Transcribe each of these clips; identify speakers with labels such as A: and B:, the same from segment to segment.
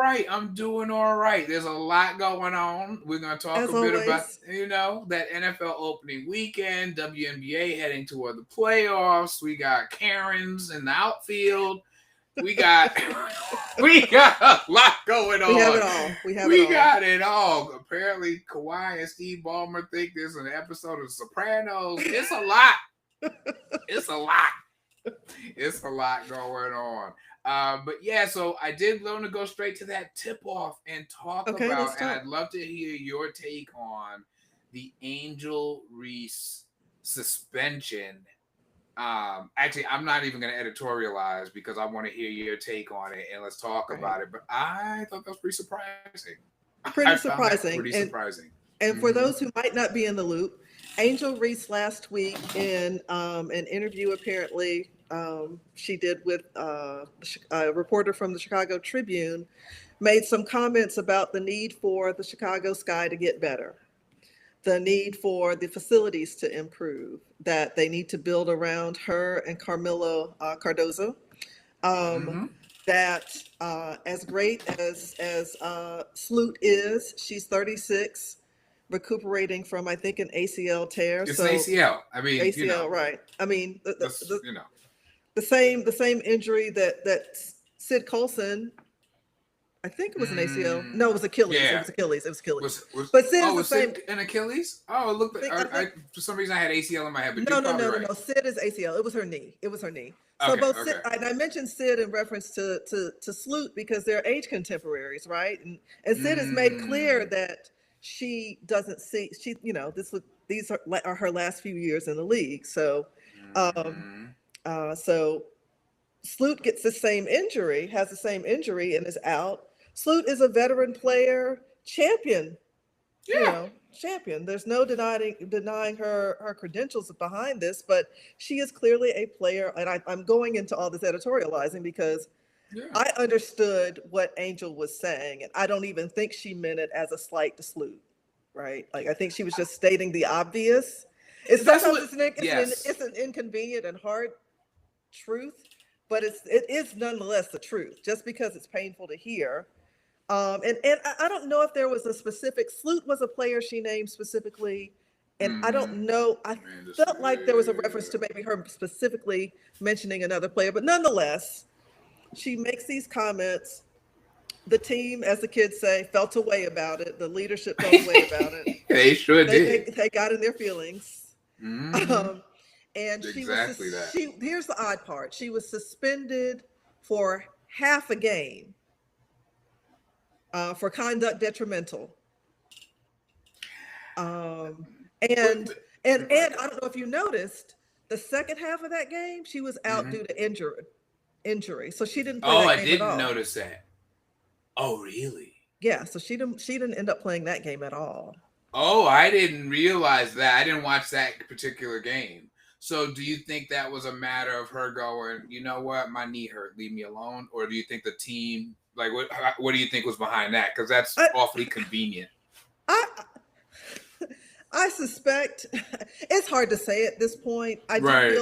A: right. I'm doing all right. There's a lot going on. We're going to talk
B: As
A: a bit about,
B: always.
A: that NFL opening weekend, WNBA heading toward the playoffs. We got Karens in the outfield. We got we got a lot going
B: We have
A: on.
B: it all. We have it
A: We
B: all.
A: got it all. Apparently, Kawhi and Steve Ballmer think there's an episode of Sopranos. It's a lot. It's a lot. It's a lot going on. But yeah, so I did want to go straight to that tip off and talk
B: Okay,
A: about,
B: let's
A: and
B: talk.
A: I'd love to hear your take on the Angel Reese suspension. Actually, I'm not even going to editorialize because I want to hear your take on it and let's talk
B: Right.
A: about it. But I thought that was pretty surprising. I
B: Pretty
A: found that
B: surprising.
A: pretty surprising.
B: And for
A: Mm-hmm.
B: those who might not be in the loop, Angel Reese last week in an interview, apparently she did with a reporter from the Chicago Tribune, made some comments about the need for the Chicago Sky to get better, the need for the facilities to improve, that they need to build around her and Carmelo Cardozo. Um,
A: Mm-hmm.
B: that as great as Sloot is, she's 36, recuperating from I think an ACL tear.
A: It's an
B: So
A: ACL. I mean,
B: ACL, right? I mean
A: this,
B: the same injury that Sid Colson. I think it was an ACL. No, it was Achilles. It
A: Yeah.
B: was Achilles. It was Achilles.
A: Was
B: But Sid is the
A: was it
B: same.
A: an Achilles? Oh, it looked
B: I
A: like
B: think. I think.
A: for some reason I had ACL in my head, but you're
B: No, no,
A: probably
B: no, no,
A: right.
B: no. Sid is ACL. It was her knee. It was her knee. So
A: Okay,
B: both Sid,
A: okay.
B: and I mentioned Sid in reference to Sloot because they're age contemporaries, right? And Sid has made clear
A: Mm,
B: that she doesn't see these are her last few years in the league. Um,
A: mm-hmm.
B: so Sloot gets the same injury, has the same injury, and is out. Sloot is a veteran player, champion,
A: Yeah,
B: champion. There's no denying her credentials behind this, but she is clearly a player. And I'm going into all this editorializing because
A: yeah.
B: I understood what Angel was saying, and I don't even think she meant it as a slight to Sloot, right? Like I think she was just stating the obvious. It's
A: That's
B: sometimes
A: what.
B: it's an inconvenient and hard truth, but it is nonetheless the truth. Just because it's painful to hear, and I don't know if there was a specific. Sloot was a player she named specifically, and I don't
A: Mm-hmm.
B: know. I
A: Man, this,
B: felt like there was a reference to maybe her specifically mentioning another player, but nonetheless, she makes these comments. The team, as the kids say, felt away about it. The leadership felt away about it.
A: they sure
B: They
A: did.
B: they, they got in their feelings.
A: Mm-hmm.
B: Um, and
A: Exactly that.
B: here's the odd part. She was suspended for half a game for conduct detrimental. Um, and
A: But go
B: and
A: ahead.
B: I don't know if you noticed the second half of that game, she was out
A: Mm-hmm.
B: due to injury. So she didn't play
A: Oh,
B: that
A: I
B: game at
A: didn't
B: all.
A: notice that. Oh, really?
B: Yeah, so she didn't end up playing that game at all.
A: Oh, I didn't realize that. I didn't watch that particular game. So, do you think that was a matter of her going, you know what, my knee hurt, leave me alone, or do you think the team, like, what do you think was behind that? Because that's
B: I
A: awfully convenient.
B: I I suspect it's hard to say at this point.
A: Right.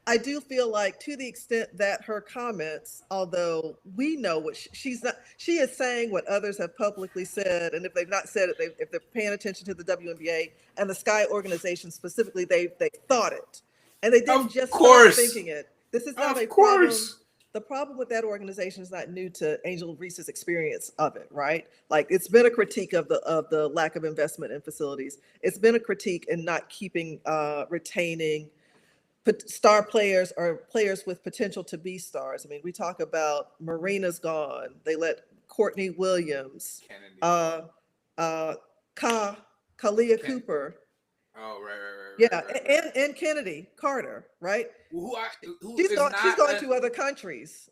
B: I do feel like to the extent that her comments, although we know what she's not, she is saying what others have publicly said, and if they've not said it, if they're paying attention to the WNBA and the Sky organization specifically, they thought it, and they didn't
A: Of
B: just start
A: course.
B: thinking it. This is not a
A: Of
B: problem.
A: course.
B: The problem with that organization is not new to Angel Reese's experience of it, right? Like it's been a critique of the lack of investment in facilities. It's been a critique in not keeping retaining star players or players with potential to be stars. I mean, we talk about Marina's gone. They let Courtney Williams,
A: Kennedy.
B: uh, uh, Kalia
A: Ken-
B: Cooper,
A: oh, right, right, right, right,
B: yeah,
A: right, right.
B: and Kennedy Carter, right?
A: Who is
B: She's
A: not
B: going to other countries.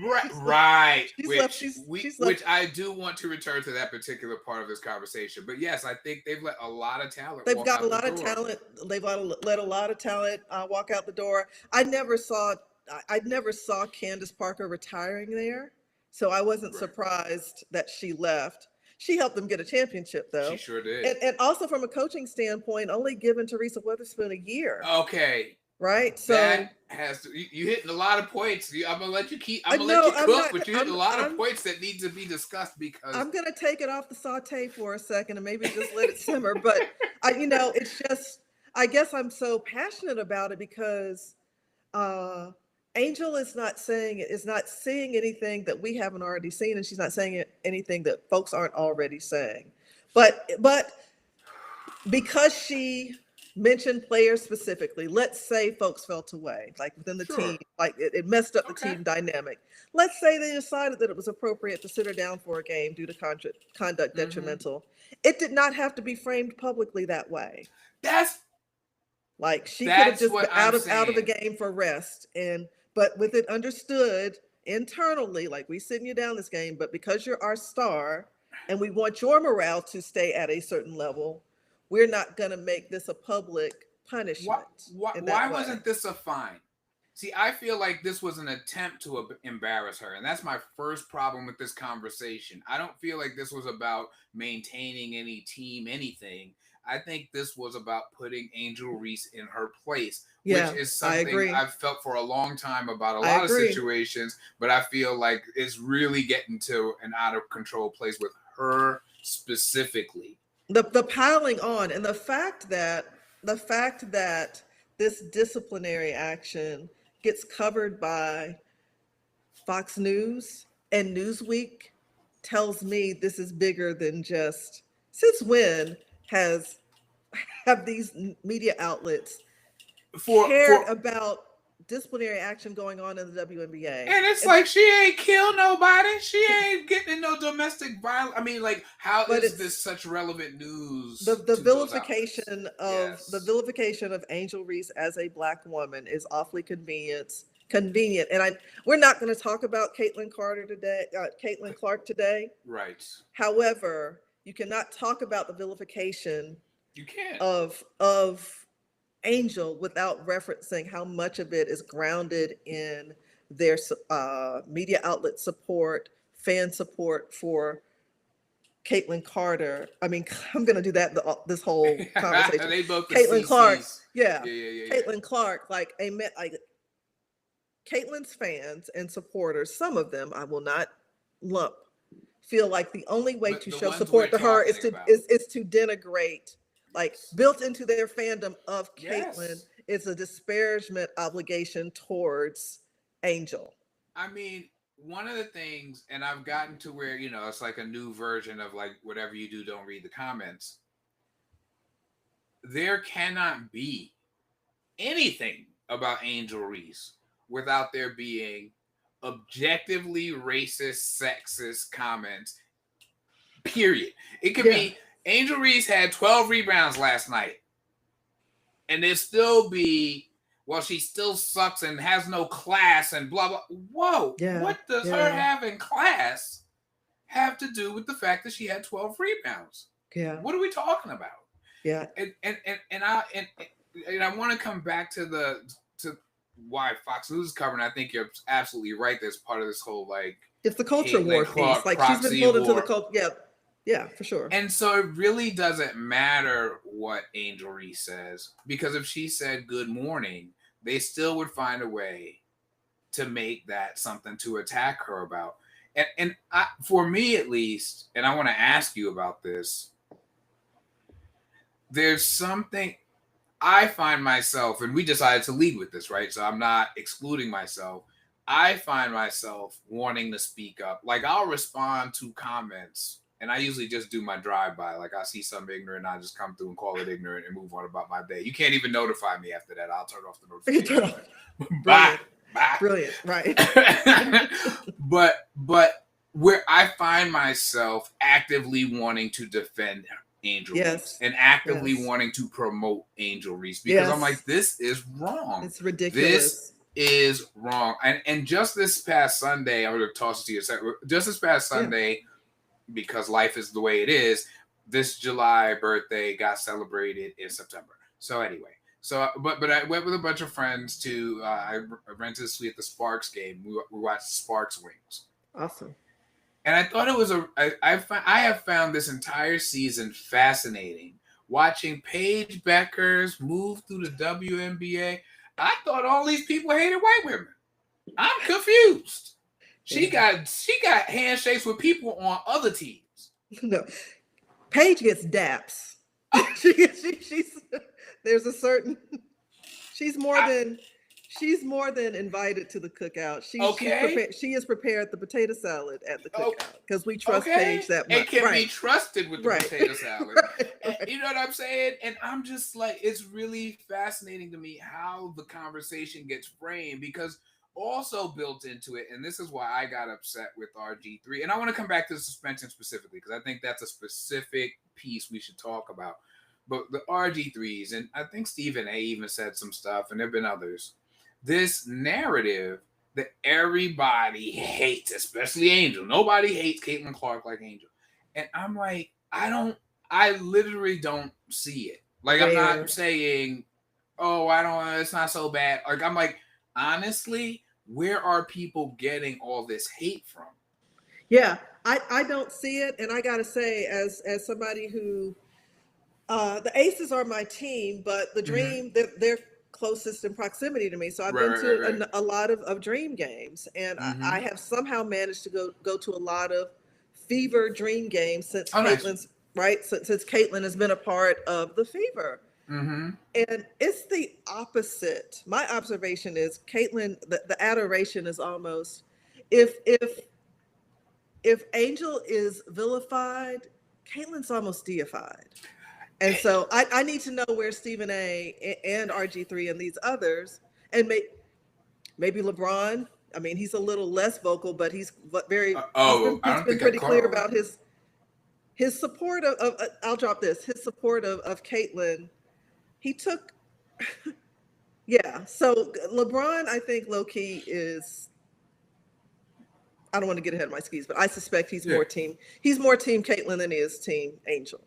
A: right,
B: she's left,
A: right.
B: she's left.
A: Which
B: She's left.
A: which I do want to return to that particular part of this conversation. But yes, I think they've let a lot of talent
B: They've
A: walk
B: got a
A: out the
B: lot of
A: door.
B: talent. They've let a lot of talent walk out the door. I never saw Candace Parker retiring there, so I wasn't
A: Right.
B: surprised that she left. She helped them get a championship,
A: She
B: though,
A: sure did.
B: and also from a coaching standpoint, only given Teresa Witherspoon a year.
A: Okay.
B: right?
A: That
B: So
A: has to, you hitting a lot of points. I'm gonna let you keep. I'm gonna let
B: no,
A: you
B: I'm
A: cook,
B: not.
A: but you hitting a lot of points that need to be discussed because
B: I'm gonna take it off the saute for a second and maybe just let it simmer. But it's just, I guess I'm so passionate about it because uh, Angel is not seeing anything that we haven't already seen, and she's not saying anything that folks aren't already saying. But because she mentioned players specifically, let's say folks felt away, like within the team,
A: sure,
B: like it messed up the
A: okay,
B: team dynamic. Let's say they decided that it was appropriate to sit her down for a game due to conduct
A: mm-hmm.
B: detrimental. It did not have to be framed publicly that way.
A: That's
B: Like she could have
A: that's
B: just
A: what
B: been
A: I'm
B: out of the
A: saying.
B: game for rest, and but with it understood internally, like we sitting you down this game, but because you're our star and we want your morale to stay at a certain level, we're not going to make this a public
A: Why,
B: punishment in
A: why
B: that way.
A: wasn't this a fine? See, I feel like this was an attempt to embarrass her, and that's my first problem with this conversation. I don't feel like this was about maintaining any team anything. I think this was about putting Angel Reese in her place, which
B: Yeah,
A: is
B: I
A: something
B: agree.
A: I've felt for a long time about a
B: I
A: lot of
B: agree.
A: situations, but I feel like it's really getting to an out of control place with her specifically.
B: The piling on and the fact that this disciplinary action gets covered by Fox News and Newsweek tells me this is bigger than just, since when has have these media outlets cared
A: For
B: about disciplinary action going on in the WNBA?
A: And it's
B: And
A: like she ain't killed nobody. She ain't getting in no domestic violence. I mean, like, how
B: but
A: is this
B: it's
A: such relevant news
B: the
A: to those outlets? Yes.
B: vilification of Angel Reese as a black woman is awfully convenient. And we're not going to talk about Caitlin Clark today.
A: Right.
B: However, you cannot talk about the vilification
A: You can't.
B: of Angel without referencing how much of it is grounded in their media outlet support, fan support for Caitlin Carter. I mean, I'm going to do that this whole conversation.
A: They both the
B: Caitlin Clark,
A: CCs.
B: yeah,
A: Yeah, yeah, yeah, yeah.
B: Caitlin Clark, like Caitlin's fans and supporters. Some of them I will not lump, feel like the only way to
A: The
B: show
A: ones we're
B: support to her
A: talking about.
B: is to denigrate, like
A: Yes.
B: built into their fandom of Caitlyn
A: Yes.
B: is a disparagement obligation towards Angel.
A: I mean, one of the things, and I've gotten to where, it's like a new version of like, whatever you do, don't read the comments. There cannot be anything about Angel Reese without there being objectively racist, sexist comments. Period. It could
B: Yeah,
A: be Angel Reese had 12 rebounds last night, and there still be, well, she still sucks and has no class and blah blah. Whoa,
B: yeah,
A: what does her
B: yeah,
A: having class have to do with the fact that she had 12 rebounds?
B: yeah,
A: What are we talking about?
B: yeah.
A: And I want to come back to to why Fox News is covering. I think you're absolutely right. There's part of this whole like
B: It's the culture
A: Caitlin
B: war piece.
A: Clark
B: Like she's been
A: proxy
B: pulled into the
A: war,
B: culture. Yeah, yeah, for sure.
A: and so it really doesn't matter what Angel Reese says, because if she said good morning, they still would find a way to make that something to attack her about. For me at least, and I want to ask you about this. There's something I find myself, and we decided to lead with this, right? So I'm not excluding myself. I find myself wanting to speak up. Like I'll respond to comments, and I usually just do my drive-by. Like I see something ignorant, I just come through and call it ignorant and move on about my day. You can't even notify me after that. I'll turn off the notification. Bye.
B: Brilliant,
A: Bye.
B: brilliant, right?
A: but where I find myself actively wanting to defend Angel Reese
B: Yes,
A: and actively
B: yes,
A: wanting to promote Angel Reese, because I'm
B: yes.
A: like, this is wrong.
B: It's
A: This
B: ridiculous.
A: is wrong. And just this past Sunday, I'm going to toss it to you a second. Just this past
B: Yeah.
A: Sunday, because life is the way it is, this July birthday got celebrated in September. So anyway, but I went with a bunch of friends to I rented a suite at the Sparks game. We watched Sparks Wings.
B: Awesome.
A: And I thought it was I have found this entire season fascinating. Watching Paige Beckers move through the WNBA. I thought all these people hated white women. I'm confused. She
B: Yeah.
A: got handshakes with people on other teams.
B: No, Paige gets daps. She's there's a certain she's more
A: I,
B: than she's more than invited to the cookout. She's
A: okay,
B: prepared. She has prepared the potato salad at the
A: oh,
B: cookout because we trust Paige
A: okay,
B: that
A: and
B: much.
A: can be
B: Right,
A: trusted with the
B: right,
A: potato salad.
B: right,
A: And,
B: right.
A: you know what I'm saying? And I'm just like, it's really fascinating to me how the conversation gets framed because also built into it, and this is why I got upset with RG3. And I want to come back to the suspension specifically because I think that's a specific piece we should talk about. But the RG3s, and I think Stephen A even said some stuff, and there have been others. This narrative that everybody hates, especially Angel. Nobody hates Caitlin Clark like Angel. And I'm like, I literally don't see it. Like, I'm not
B: Where?
A: saying, oh, I don't, it's not so bad. Like, I'm like, honestly, where are people getting all this hate from?
B: Yeah, I don't see it, and I gotta say, as somebody who the Aces are my team, but the
A: Mm-hmm.
B: Dream they're closest in proximity to me. So I've
A: Right,
B: been
A: right, right, right.
B: to a lot of Dream games, and I
A: Mm-hmm.
B: have somehow managed to go to a lot of Fever Dream games since
A: Oh, nice.
B: Caitlin's right since Caitlin has been a part of the Fever.
A: Mm-hmm.
B: And it's the opposite. My observation is Caitlin, the adoration is almost if Angel is vilified, Caitlin's almost deified. And so I need to know where Stephen A and RG3 and these others, and maybe LeBron. I mean, he's a little less vocal, but
A: Oh, I
B: he's
A: don't
B: been
A: think I
B: pretty
A: caught
B: clear
A: all
B: about
A: that.
B: his support of I'll drop this, his support of Caitlyn. He took yeah. So LeBron, I think low key is, I don't want to get ahead of my skis, but I suspect
A: Yeah.
B: he's more team Caitlyn than he is team Angel.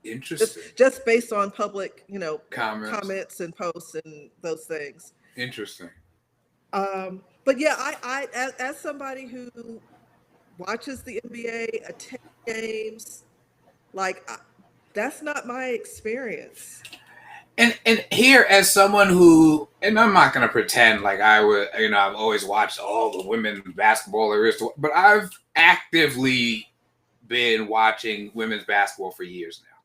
A: Interesting.
B: Just based on public,
A: Comments.
B: comments and posts and those things.
A: Interesting.
B: But yeah, as somebody who watches the NBA, attends games, like that's not my experience.
A: And here as someone who, and I'm not gonna pretend like I would, I've always watched all the women basketball there is to, but I've actively been watching women's basketball for years now,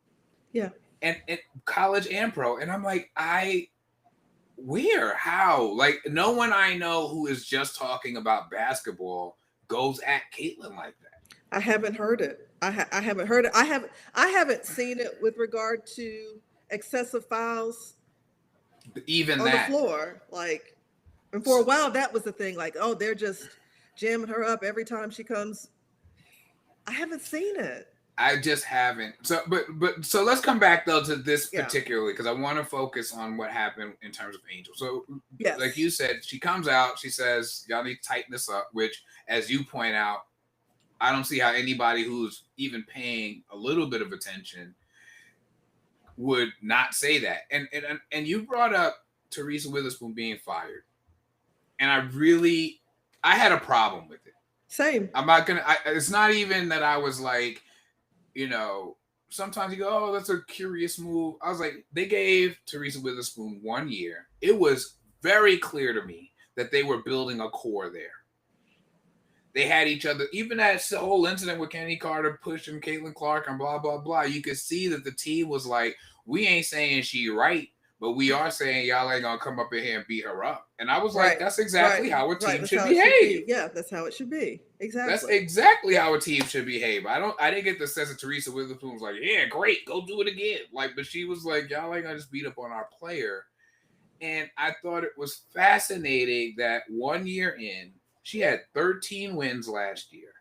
B: Yeah,
A: and college and pro, and I'm like, where, how, like no one I know who is just talking about basketball goes at Caitlyn like that.
B: I haven't heard it. I haven't heard it. I haven't seen it with regard to excessive fouls
A: Even
B: on the
A: that.
B: floor. Like, and for a while that was the thing. Like, oh, they're just jamming her up every time she comes. I haven't seen it.
A: I just haven't. So, but so let's come back though to this
B: Yeah.
A: particularly because I want to focus on what happened in terms of Angel. So, like
B: Yes.
A: you said, she comes out. She says, "Y'all need to tighten this up." Which, as you point out, I don't see how anybody who's even paying a little bit of attention would not say that. And you brought up Teresa Witherspoon being fired, and I had a problem with it.
B: Same.
A: I'm not gonna. It's not even that I was like, sometimes you go, oh, that's a curious move. I was like, they gave Teresa Witherspoon 1 year. It was very clear to me that they were building a core there. They had each other, even that whole incident with Kenny Carter pushing Caitlin Clark and blah, blah, blah. You could see that the team was like, we ain't saying she right, but we are saying y'all ain't going to come up in here and beat her up. And I was like,
B: Right.
A: that's exactly
B: Right.
A: how a
B: Right.
A: team
B: That's
A: should
B: how it should
A: behave.
B: be. Yeah, that's how it should be.
A: That's
B: Exactly.
A: exactly how a team should behave. I didn't get the sense that Teresa Witherspoon was like, yeah, great, go do it again. Like, but she was like, y'all ain't gonna just beat up on our player. And I thought it was fascinating that 1 year in, she had 13 wins last year.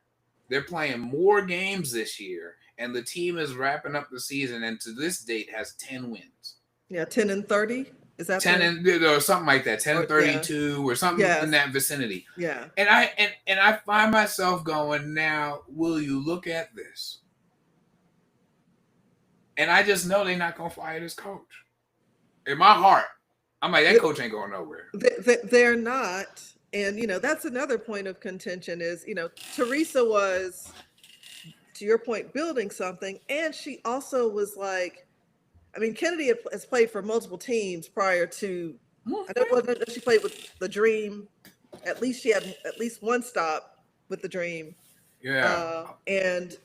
A: They're playing more games this year, and the team is wrapping up the season, and to this date has 10 wins.
B: Yeah, 10-30. Is that
A: 10 or something like that, 10
B: or, yeah.
A: 32 or something in
B: Yes.
A: that vicinity.
B: Yeah.
A: And I find myself going, now, will you look at this? And I just know they're not gonna fire this coach. In my heart, I'm like, that coach ain't going nowhere.
B: They're not. And that's another point of contention is, Teresa was, to your point, building something, and she also was like, I mean, Kennedy has played for multiple teams prior to I know, well, no, she played with the Dream. At least she had at least one stop with the Dream.
A: Yeah,
B: And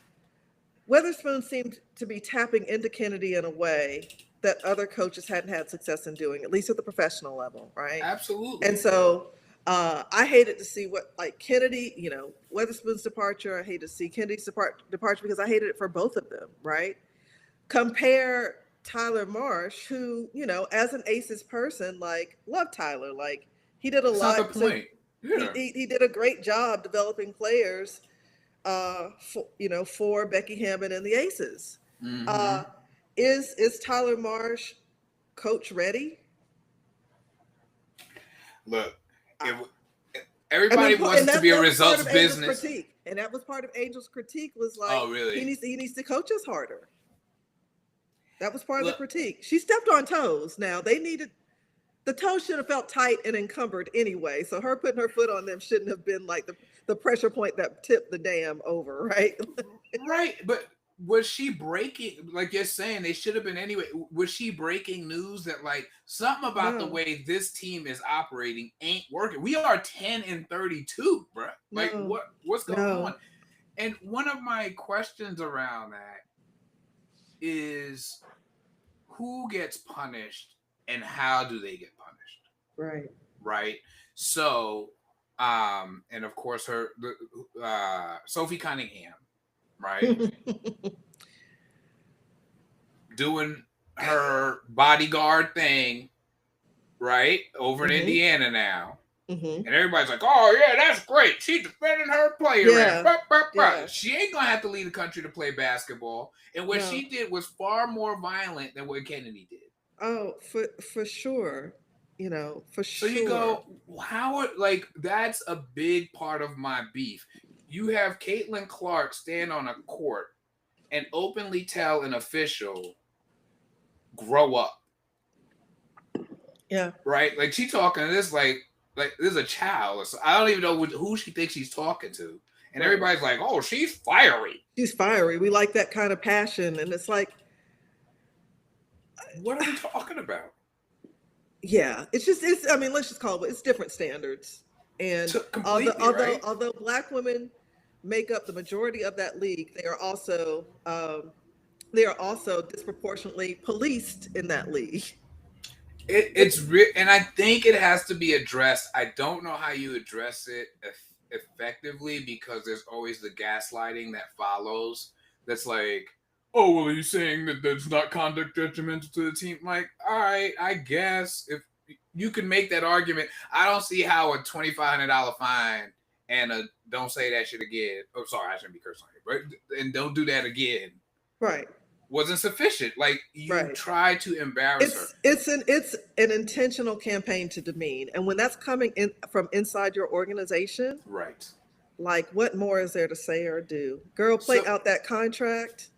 B: Weatherspoon seemed to be tapping into Kennedy in a way that other coaches hadn't had success in doing, at least at the professional level, right? And
A: absolutely.
B: so I hated to see what, like Kennedy, Weatherspoon's departure. I hated to see Kennedy's departure because I hated it for both of them, right? Compare Tyler Marsh, who, as an Aces person, like, loved Tyler. Like, he did a
A: That's not the
B: lot to,
A: point. Yeah.
B: he did a great job developing players for Becky Hammond and the Aces.
A: Mm-hmm.
B: Uh, is Tyler Marsh coach ready?
A: Look,
B: I,
A: if
B: I
A: everybody
B: mean,
A: wants
B: and
A: it to be a
B: that was part
A: results
B: of Angel's
A: business.
B: critique, and that was part of Angel's critique was like
A: Oh, really?
B: he needs to coach us harder. That was part of the
A: Look,
B: critique. She stepped on toes. Now they needed the toes should have felt tight and encumbered anyway. So her putting her foot on them shouldn't have been like the pressure point that tipped the dam over, right?
A: right, but was she breaking? Like you're saying, they should have been anyway. Was she breaking news that like something about the
B: No,
A: way this team is operating ain't working? We are 10-32, bro. Like
B: no,
A: what's going on?
B: no.
A: And one of my questions around that is who gets punished and how do they get punished?
B: Right.
A: Right. So, and of course Sophie Cunningham, right, doing her bodyguard thing, right, over in
B: Mm-hmm.
A: Indiana now.
B: Mm-hmm.
A: And everybody's like, oh, yeah, that's great. She's defending her player. And
B: Yeah. Yeah.
A: she ain't going to have to leave the country to play basketball. And what
B: No.
A: she did was far more violent than what Kennedy did.
B: Oh, for sure. For
A: So you
B: sure.
A: go, how, like, that's a big part of my beef. You have Caitlin Clark stand on a court and openly tell an official, grow up.
B: Yeah.
A: Right? Like, she talking to this, like this is a child. So I don't even know who she thinks she's talking to. And
B: Right.
A: everybody's like, oh, she's fiery.
B: She's fiery. We like that kind of passion. And it's like,
A: What are we talking about?
B: yeah, I mean, let's just call it's different standards. And
A: Completely, right?
B: although black women make up the majority of that league, they are also disproportionately policed in that league.
A: It's real, and I think it has to be addressed. I don't know how you address it effectively because there's always the gaslighting that follows. That's like, oh, well, are you saying that there's not conduct detrimental to the team? Like, all right, I guess if you can make that argument, I don't see how a $2,500 fine and a don't say that shit again. Oh, sorry, I shouldn't be cursing on it, right? And don't do that again.
B: Right.
A: Wasn't sufficient. Like you
B: Right.
A: tried to embarrass her.
B: It's an intentional campaign to demean, and when that's coming in from inside your organization,
A: Right.
B: like what more is there to say or do? Girl, play
A: So
B: out that contract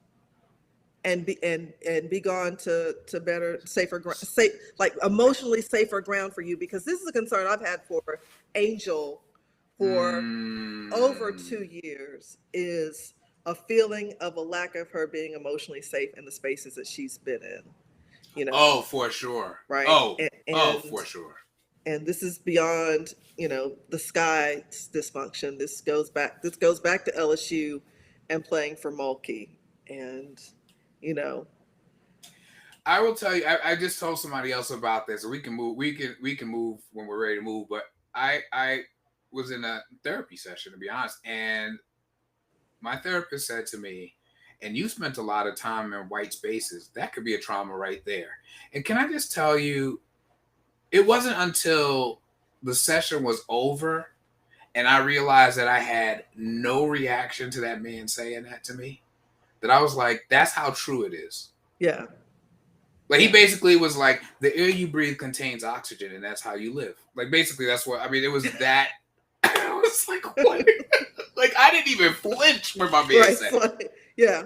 B: and be gone to better, safer ground, safe, like emotionally safer ground for you, because this is a concern I've had for Angel for over 2 years, is a feeling of a lack of her being emotionally safe in the spaces that she's been in.
A: Oh, for sure.
B: Right.
A: Oh, for sure.
B: And this is beyond, the Sky's dysfunction. This goes back to LSU and playing for Mulkey. And, you know,
A: I will tell you. I just told somebody else about this. We can move. We can move when we're ready to move. But I was in a therapy session, to be honest, and my therapist said to me, "And you spent a lot of time in white spaces. That could be a trauma right there." And can I just tell you, it wasn't until the session was over and I realized that I had no reaction to that man saying that to me, that I was like, "That's how true it is."
B: yeah.
A: Like he basically was like, the air you breathe contains oxygen, and that's how you live. Like basically, that's what I mean. It was that. I was like, what? Like I didn't even flinch when my man said.
B: Like, yeah.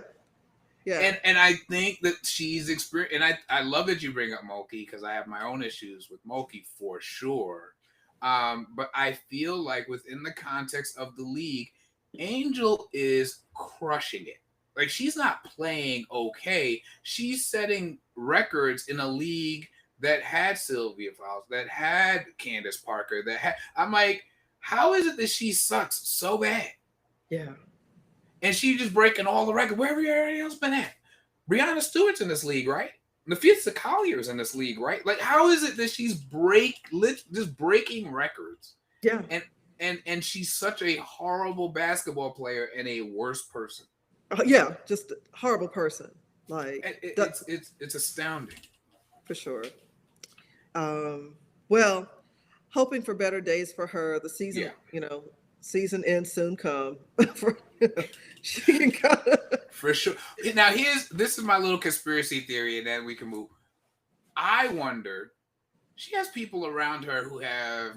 B: Yeah.
A: And I think that she's experienced, and I love that you bring up Mulkey because I have my own issues with Mulkey for sure. But I feel like within the context of the league, Angel is crushing it. Like she's not playing okay. She's setting records in a league that had Sylvia Fowles, that had Candace Parker, that had. I'm like, how is it that she sucks so bad?
B: Yeah.
A: And she just breaking all the records. Where everybody else been at? Brianna Stewart's in this league, right? Nafisa Collier's in this league, right? Like, how is it that she's just breaking records?
B: Yeah.
A: And and she's such a horrible basketball player and a worse person.
B: Yeah. Just a horrible person. Like,
A: It's astounding.
B: for sure. Well, hoping for better days for her. The season,
A: Yeah,
B: season ends soon come. for, she can kind of.
A: for sure. Now this is my little conspiracy theory, and then we can move. I wonder. She has people around her who have.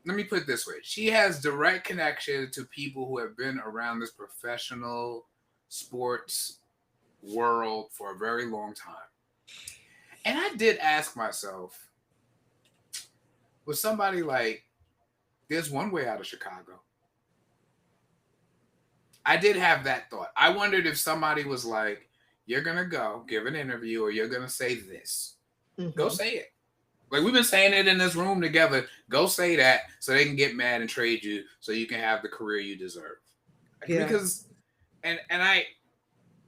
A: Let me put it this way: she has direct connection to people who have been around this professional sports world for a very long time. And I did ask myself, was somebody like, there's one way out of Chicago? I did have that thought. I wondered if somebody was like, you're going to go give an interview or you're going to say this.
B: Mm-hmm.
A: Go say it. Like, we've been saying it in this room together. Go say that so they can get mad and trade you so you can have the career you deserve.
B: Yeah.
A: Because, and I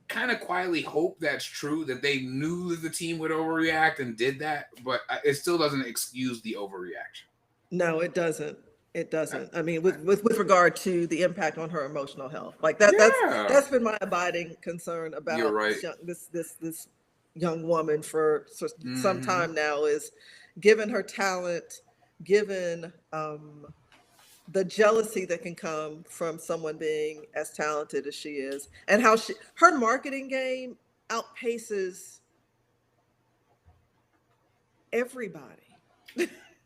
A: kind of quietly hope that's true, that they knew that the team would overreact and did that, but it still doesn't excuse the overreaction.
B: No, it doesn't. It doesn't. I mean, with regard to the impact on her emotional health, like that,
A: Yeah.
B: that's been my abiding concern about
A: You're right.
B: this young woman for some time now, is given her talent, given the jealousy that can come from someone being as talented as she is, and how her marketing game outpaces everybody.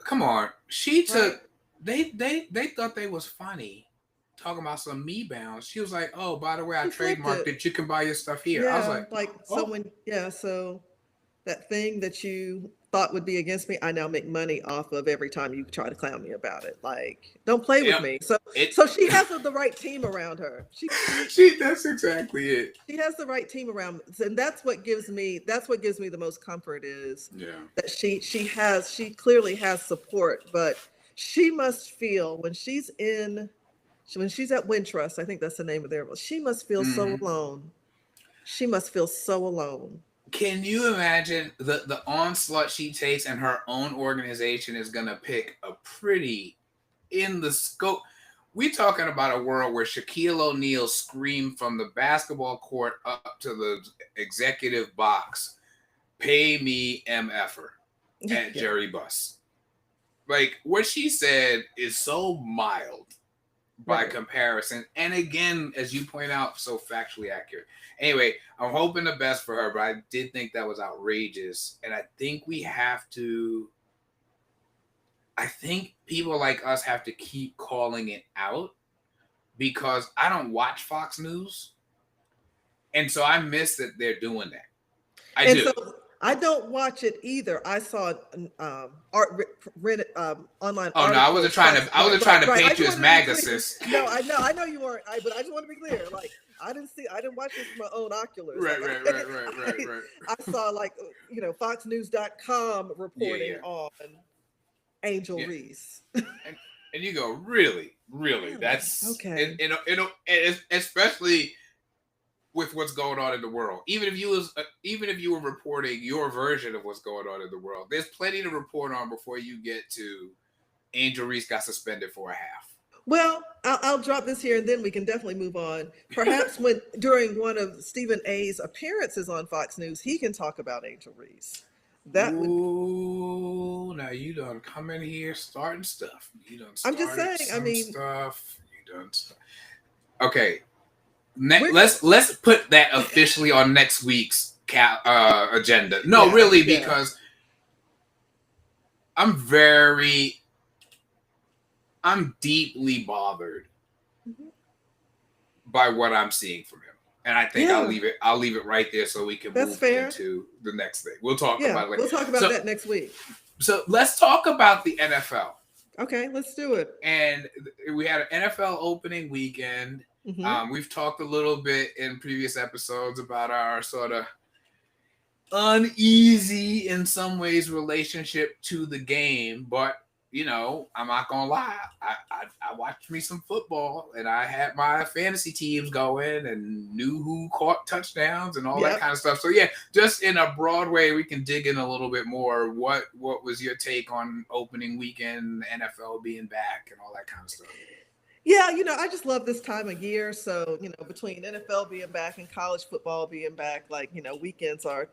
A: Come on. She took
B: Right?
A: they thought they was funny talking about some me bounds. She was like, oh, by the way, I
B: She flipped
A: trademarked it. You can buy your stuff here. I was like, oh.
B: someone, so that thing that you thought would be against me, I now make money off of every time you try to clown me about it. Like, don't play with me. So she has the right team around her.
A: She that's exactly it.
B: She has the right team around, and that's what gives me the most comfort, is that she clearly has support, but she must feel when she's at Wintrust, I think that's the name of their, she must feel so alone. She must feel so alone.
A: Can you imagine the onslaught she takes, and her own organization is going to pick a pretty in the scope. We're talking about a world where Shaquille O'Neal screamed from the basketball court up to the executive box, pay me MFer at Jerry Buss. Like, what she said is so mild by comparison. And again, as you point out, so factually accurate. Anyway, I'm hoping the best for her, but I did think that was outrageous. And I think people like us have to keep calling it out, because I don't watch Fox News. And so I miss that they're doing that. I do.
B: So I don't watch it either. I saw online.
A: Oh no, I wasn't trying to paint you as MAGA, sis.
B: No, I know you weren't. But I just want to be clear. Like, I didn't watch this with my own oculars.
A: Right.
B: I saw FoxNews.com reporting on Angel Reese.
A: And you go, really? That's
B: okay.
A: And especially with what's going on in the world. Even if you were reporting your version of what's going on in the world, there's plenty to report on before you get to Angel Reese got suspended for a half.
B: Well, I'll drop this here, and then we can definitely move on. Perhaps during one of Stephen A's appearances on Fox News, he can talk about Angel Reese. Now
A: you done come in here starting stuff.
B: I'm just saying. I mean,
A: stuff. You done stuff. Okay. Let's put that officially on next week's agenda. No, really, because I'm deeply bothered by what I'm seeing from him, and I think I'll leave it right there so we can move into the next thing. We'll talk about it later.
B: We'll talk about that next week.
A: So let's talk about the NFL.
B: Okay, let's do it.
A: And we had an NFL opening weekend. We've talked a little bit in previous episodes about our sort of uneasy in some ways relationship to the game, but I'm not gonna lie. I watched me some football, and I had my fantasy teams going, and knew who caught touchdowns and all that
B: Yep.
A: kind of stuff. So yeah, just in a broad way, we can dig in a little bit more. What was your take on opening weekend, NFL being back, and all that kind of stuff?
B: Yeah, I just love this time of year. So, between NFL being back and college football being back, like, weekends are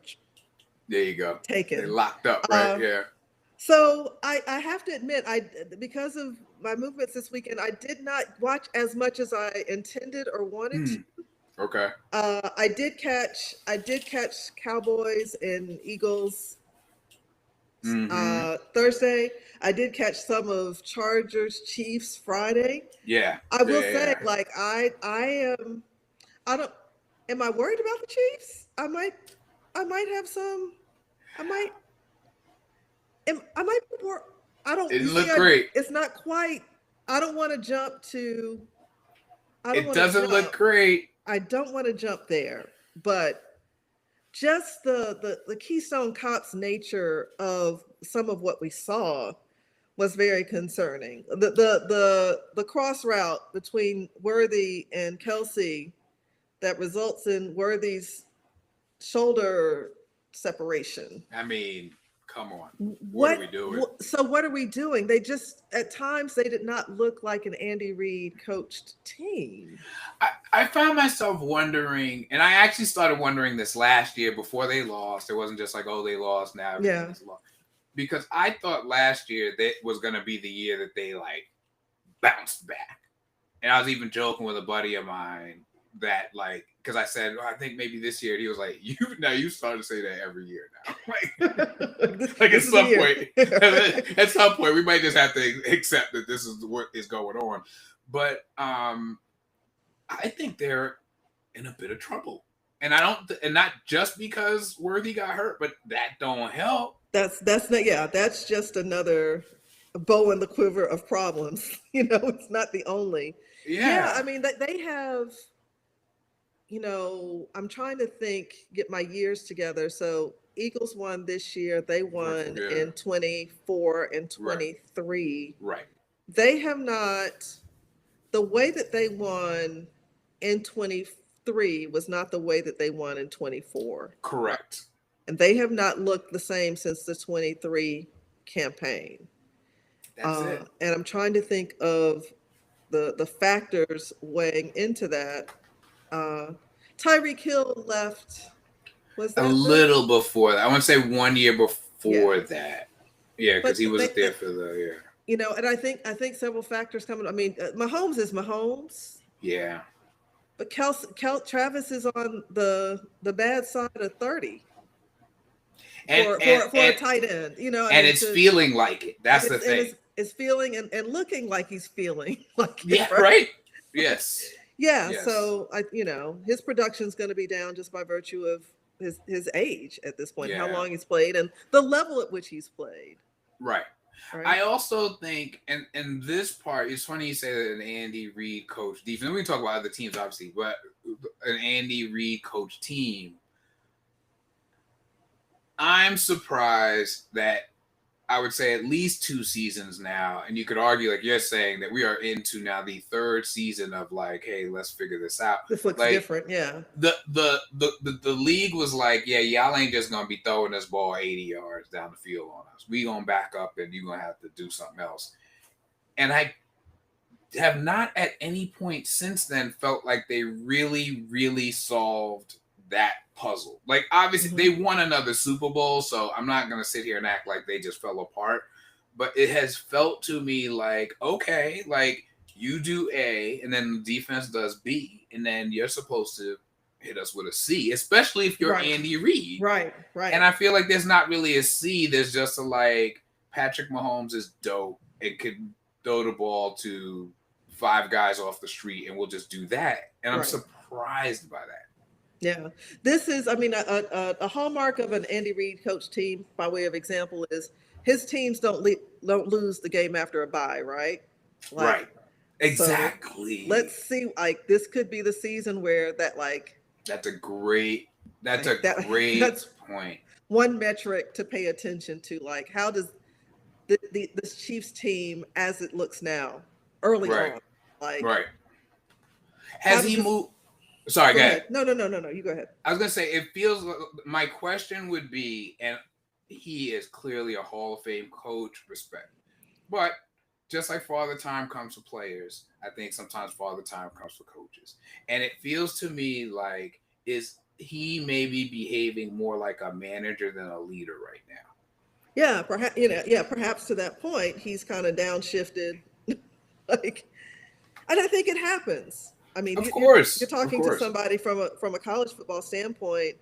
A: There you go. They
B: taken.
A: locked up, right?
B: Uh,
A: Yeah.
B: so I have to admit, because of my movements this weekend, I did not watch as much as I intended or wanted to.
A: Okay.
B: I did catch Cowboys and Eagles
A: Mm-hmm.
B: Thursday. I did catch some of Chargers Chiefs Friday.
A: Yeah.
B: I will say,
A: Yeah.
B: like, I am, I don't, am I worried about the Chiefs? I might have some, I might, I might be more, I don't,
A: It
B: you
A: didn't
B: see,
A: look great.
B: it's not quite, I don't want to jump to, I don't
A: It
B: want to
A: doesn't look
B: jump,
A: great.
B: I don't want to jump there, but just the Keystone Cops nature of some of what we saw was very concerning. The cross route between Worthy and Kelsey that results in Worthy's shoulder separation.
A: I mean, come on. What are
B: What,
A: we doing?
B: so what are we doing? They just, at times, they did not look like an Andy Reid coached team.
A: I found myself wondering, and I actually started wondering this last year before they lost. It wasn't just like, oh, they lost, now everything is lost. Because I thought last year that was going to be the year that they like bounced back. And I was even joking with a buddy of mine that like, because I said, I think maybe this year. And he was like, you started to say that every year now. Like at some point, at some point, we might just have to accept that this is what is going on. But I think they're in a bit of trouble, and and not just because Worthy got hurt, but that don't help.
B: That's not, yeah, that's just another bow in the quiver of problems. It's not the only. Yeah, I mean, they have, I'm trying to get my years together. So Eagles won this year. They won in 24 and 23.
A: Right.
B: They have not, the way that they won in 23 was not the way that they won in 24.
A: Correct.
B: And they have not looked the same since the 23 campaign.
A: That's it.
B: And I'm trying to think of the factors weighing into that. Tyreek Hill left. Was that
A: a little before that? I want to say 1 year before that. Yeah, because he wasn't there for the
B: and I think several factors coming. I mean, Mahomes is Mahomes.
A: Yeah.
B: But Travis is on the bad side of 30. For a tight end,
A: and it's feeling like it. That's the thing.
B: It's feeling and looking like he's feeling like
A: it, right? Yes.
B: Yeah. Yes. So his production's going to be down just by virtue of his age at this point, how long he's played, and the level at which he's played.
A: Right. I also think, and this part, it's funny you say that an Andy Reid coach defense. We can talk about other teams, obviously, but an Andy Reid coach team. I'm surprised that I would say at least 2 seasons now, and you could argue, like you're saying, that we are into now the 3rd season of like, hey, let's figure this out.
B: This looks
A: like,
B: different, yeah.
A: The league was like, yeah, y'all ain't just gonna be throwing this ball 80 yards down the field on us. We gonna back up, and you're gonna have to do something else. And I have not at any point since then felt like they really, really solved that puzzle. Like, obviously they won another Super Bowl, so I'm not gonna sit here and act like they just fell apart, but it has felt to me like, okay, like you do A and then the defense does B, and then you're supposed to hit us with a C, especially if you're Andy Reid.
B: Right.
A: And I feel like there's not really a C, there's just a like, Patrick Mahomes is dope and could throw the ball to 5 guys off the street, and we'll just do that. And I'm surprised by that.
B: Yeah, this is, I mean, a hallmark of an Andy Reid coach team, by way of example, is his teams don't lose the game after a bye, right?
A: Like, right. Exactly.
B: So let's see, like, this could be the season where that, like.
A: That's a great That's a
B: Like that
A: great
B: that's
A: point.
B: one metric to pay attention to. Like, how does this Chiefs team, as it looks now, early
A: Right.
B: on, like,
A: Right.
B: how
A: Has
B: does
A: he
B: this
A: moved? Sorry,
B: go
A: go ahead.
B: ahead? No, you go ahead.
A: I was gonna say it feels. My question would be, and he is clearly a Hall of Fame coach, respect, but just like Father Time comes for players, I think sometimes Father Time comes for coaches, and it feels to me like is he maybe behaving more like a manager than a leader right now?
B: Yeah, perhaps, perhaps to that point, he's kind of downshifted. Like, and I think it happens. I mean, you're
A: Of
B: talking to
A: course,
B: somebody from a college football standpoint.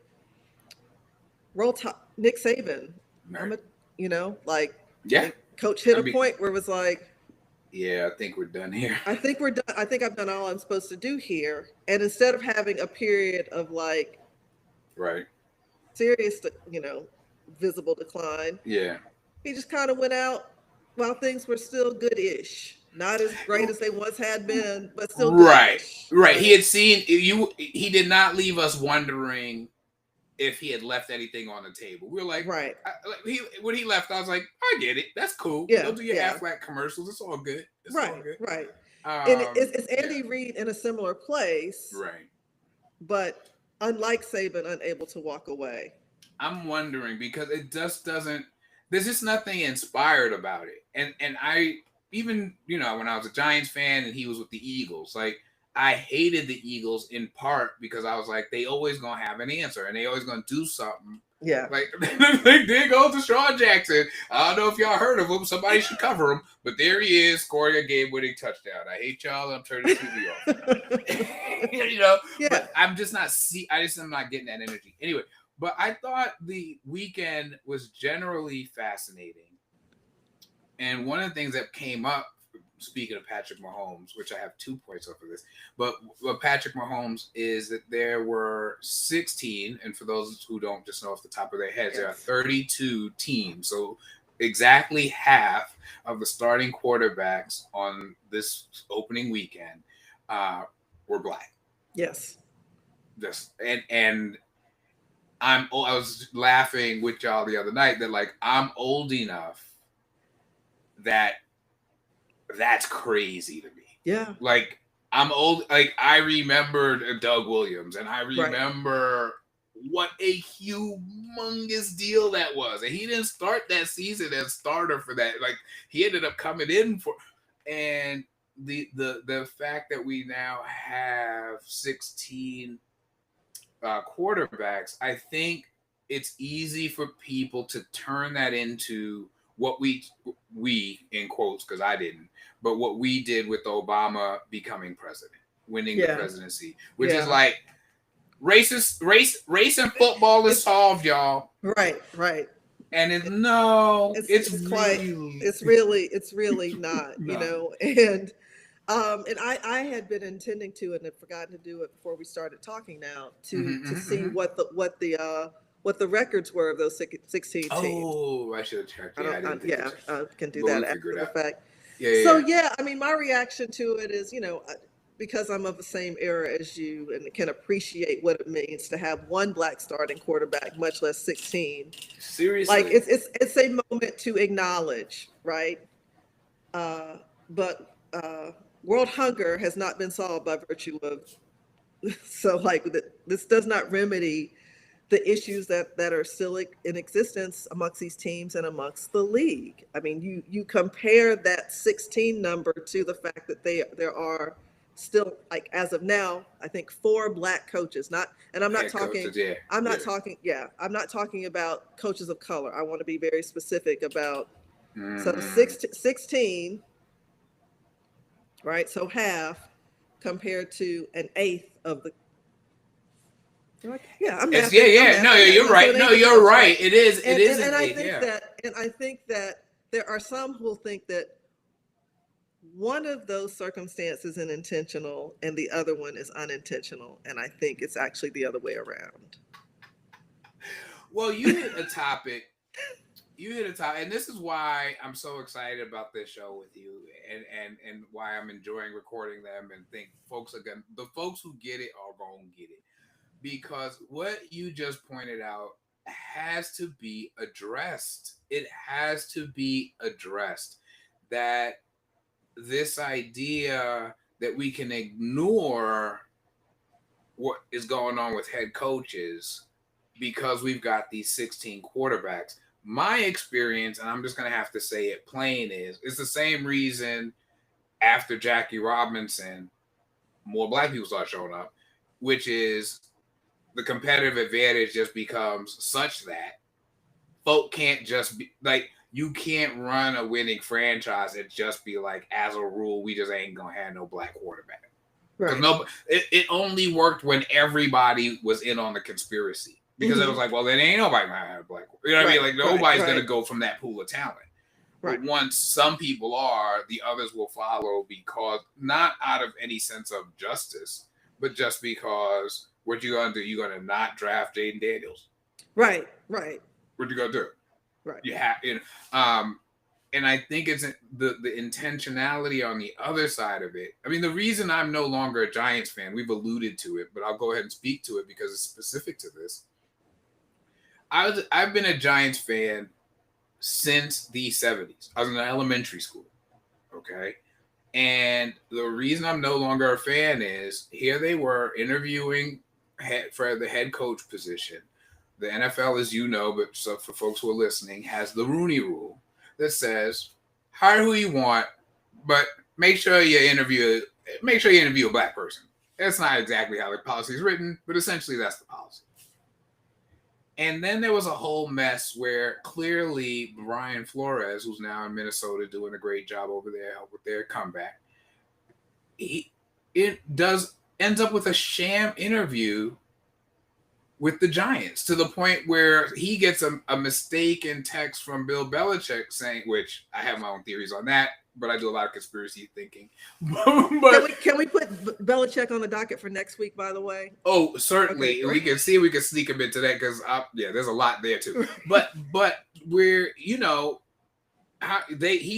B: Roll top, Nick Saban. I'm
A: right?
B: a, like, I
A: Yeah,
B: think Coach hit
A: I
B: a
A: mean,
B: point where it was like,
A: yeah, I think we're done here.
B: I think we're done. I think I've done all I'm supposed to do here. And instead of having a period of like
A: Right?
B: serious, visible decline,
A: Yeah.
B: he just kind of went out while things were still good-ish. Not as great as they once had been, but still
A: Right,
B: good-ish,
A: right. He
B: right?
A: had seen you. He did not leave us wondering if he had left anything on the table. We were like,
B: Right.
A: when he left, I was like, I get it. That's cool. Go
B: Yeah,
A: do your
B: yeah.
A: Aflac commercials. It's all good. It's all
B: Right,
A: good.
B: right. And it's
A: Yeah,
B: Andy Reid in a similar place,
A: right.
B: but unlike Saban, unable to walk away.
A: I'm wondering because it just doesn't. There's just nothing inspired about it. And I even when I was a Giants fan and he was with the Eagles, like I hated the Eagles in part because I was like they always gonna have an answer and they always gonna do something.
B: Yeah.
A: Like they did go to Deshaun Jackson. I don't know if y'all heard of him. Somebody should cover him. But there he is scoring a game-winning touchdown. I hate y'all. I'm turning the TV off.
B: Yeah.
A: But I'm just not I just am not getting that energy. Anyway, but I thought the weekend was generally fascinating. And one of the things that came up, speaking of Patrick Mahomes, which I have 2 points off of this, but what Patrick Mahomes is that there were 16, and for those who don't just know off the top of their heads, there are 32 teams. So exactly half of the starting quarterbacks on this opening weekend were black.
B: Yes.
A: And I was laughing with y'all the other night that like I'm old enough that that's crazy to me.
B: Yeah.
A: Like I'm old. Like I remembered Doug Williams, and I
B: Right.
A: remember what a humongous deal that was. And he didn't start that season as starter for that. Like he ended up coming in for, and the fact that we now have 16 quarterbacks, I think it's easy for people to turn that into what we in quotes because I didn't, but what we did with Obama becoming president, winning the presidency, which is like race and football is solved, y'all.
B: Right.
A: And it's
B: It's really not,
A: no.
B: and I had been intending to and had forgotten to do it before we started talking now to see what the records were of those 16 teams.
A: Oh, I should have checked. Yeah, I didn't think to check.
B: I can do
A: But
B: that
A: we'll figure
B: after
A: it
B: the
A: out.
B: fact.
A: Yeah.
B: Yeah, I mean, my reaction to it is, because I'm of the same era as you and can appreciate what it means to have one black starting quarterback, much less 16.
A: Seriously.
B: Like it's a moment to acknowledge, right? But world hunger has not been solved by virtue of so like this does not remedy the issues that are still in existence amongst these teams and amongst the league. I mean, you compare that 16 number to the fact that there are still, like, as of now, I think 4 black coaches. I'm not talking.
A: Coaches,
B: I'm not talking. Yeah, I'm not talking about coaches of color. I want to be very specific about. So 16, right? So half compared to an eighth of the. Yeah, I'm mathing.
A: No,
B: Yeah,
A: you're
B: so
A: right.
B: an
A: No,
B: eighth of
A: you're
B: coach,
A: right.
B: right?
A: It is. It is
B: And
A: an
B: I
A: eighth.
B: think
A: Yeah.
B: that there are some who will think that one of those circumstances is intentional and the other one is unintentional, and I think it's actually the other way around.
A: Well, you hit a topic. And this is why I'm so excited about this show with you, and why I'm enjoying recording them, and think the folks who get it are gonna get it. because what you just pointed out has to be addressed. It has to be addressed that this idea that we can ignore what is going on with head coaches because we've got these 16 quarterbacks. My experience, and I'm just going to have to say it plain, is it's the same reason after Jackie Robinson, more black people start showing up, which is the competitive advantage just becomes such that folk can't just be like, you can't run a winning franchise and just be like, as a rule, we just ain't gonna have no black quarterback. Because
B: Right.
A: no, it only worked when everybody was in on the conspiracy. Because it was like, well, then ain't nobody gonna have a black. You know what I mean? Like nobody's gonna go from that pool of talent.
B: Right.
A: But once some people are, the others will follow because not out of any sense of justice, but just because what you gonna do? You gonna not draft Jaden Daniels?
B: Right. Right.
A: What you gonna do?
B: Right.
A: You have, and I think it's the intentionality on the other side of it. I mean, the reason I'm no longer a Giants fan, we've alluded to it, but I'll go ahead and speak to it because it's specific to this. I've been a Giants fan since the 70s. I was in elementary school. Okay. And the reason I'm no longer a fan is here they were interviewing for the head coach position. The NFL, as you know, but so for folks who are listening, has the Rooney Rule that says hire who you want, but make sure you interview a black person. That's not exactly how the policy is written, but essentially that's the policy. And then there was a whole mess where clearly Brian Flores, who's now in Minnesota doing a great job over there with their comeback, ends up with a sham interview with the Giants to the point where he gets a mistaken text from Bill Belichick saying, which I have my own theories on that, but I do a lot of conspiracy thinking.
B: But can we put Belichick on the docket for next week, by the way?
A: Oh, certainly.
B: Okay.
A: We can see if we can sneak him into that because there's a lot there too. But we're, he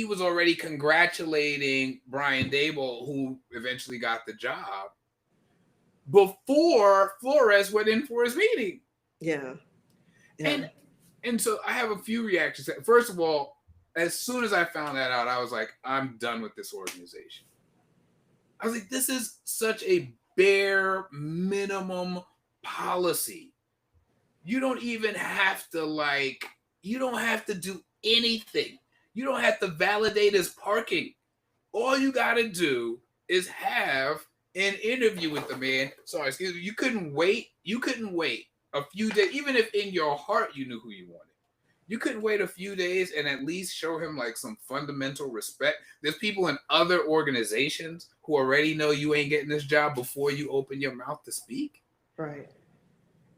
A: was already congratulating Brian Daboll, who eventually got the job, before Flores went in for his meeting.
B: Yeah.
A: And so I have a few reactions. First of all, as soon as I found that out, I was like, I'm done with this organization. I was like, this is such a bare minimum policy. You don't even have to you don't have to do anything. You don't have to validate his parking. All you got to do is have an interview with the man. Sorry, excuse me. You couldn't wait a few days, even if in your heart you knew who you wanted. You couldn't wait a few days and at least show him some fundamental respect. There's people in other organizations who already know you ain't getting this job before you open your mouth to speak.
B: Right.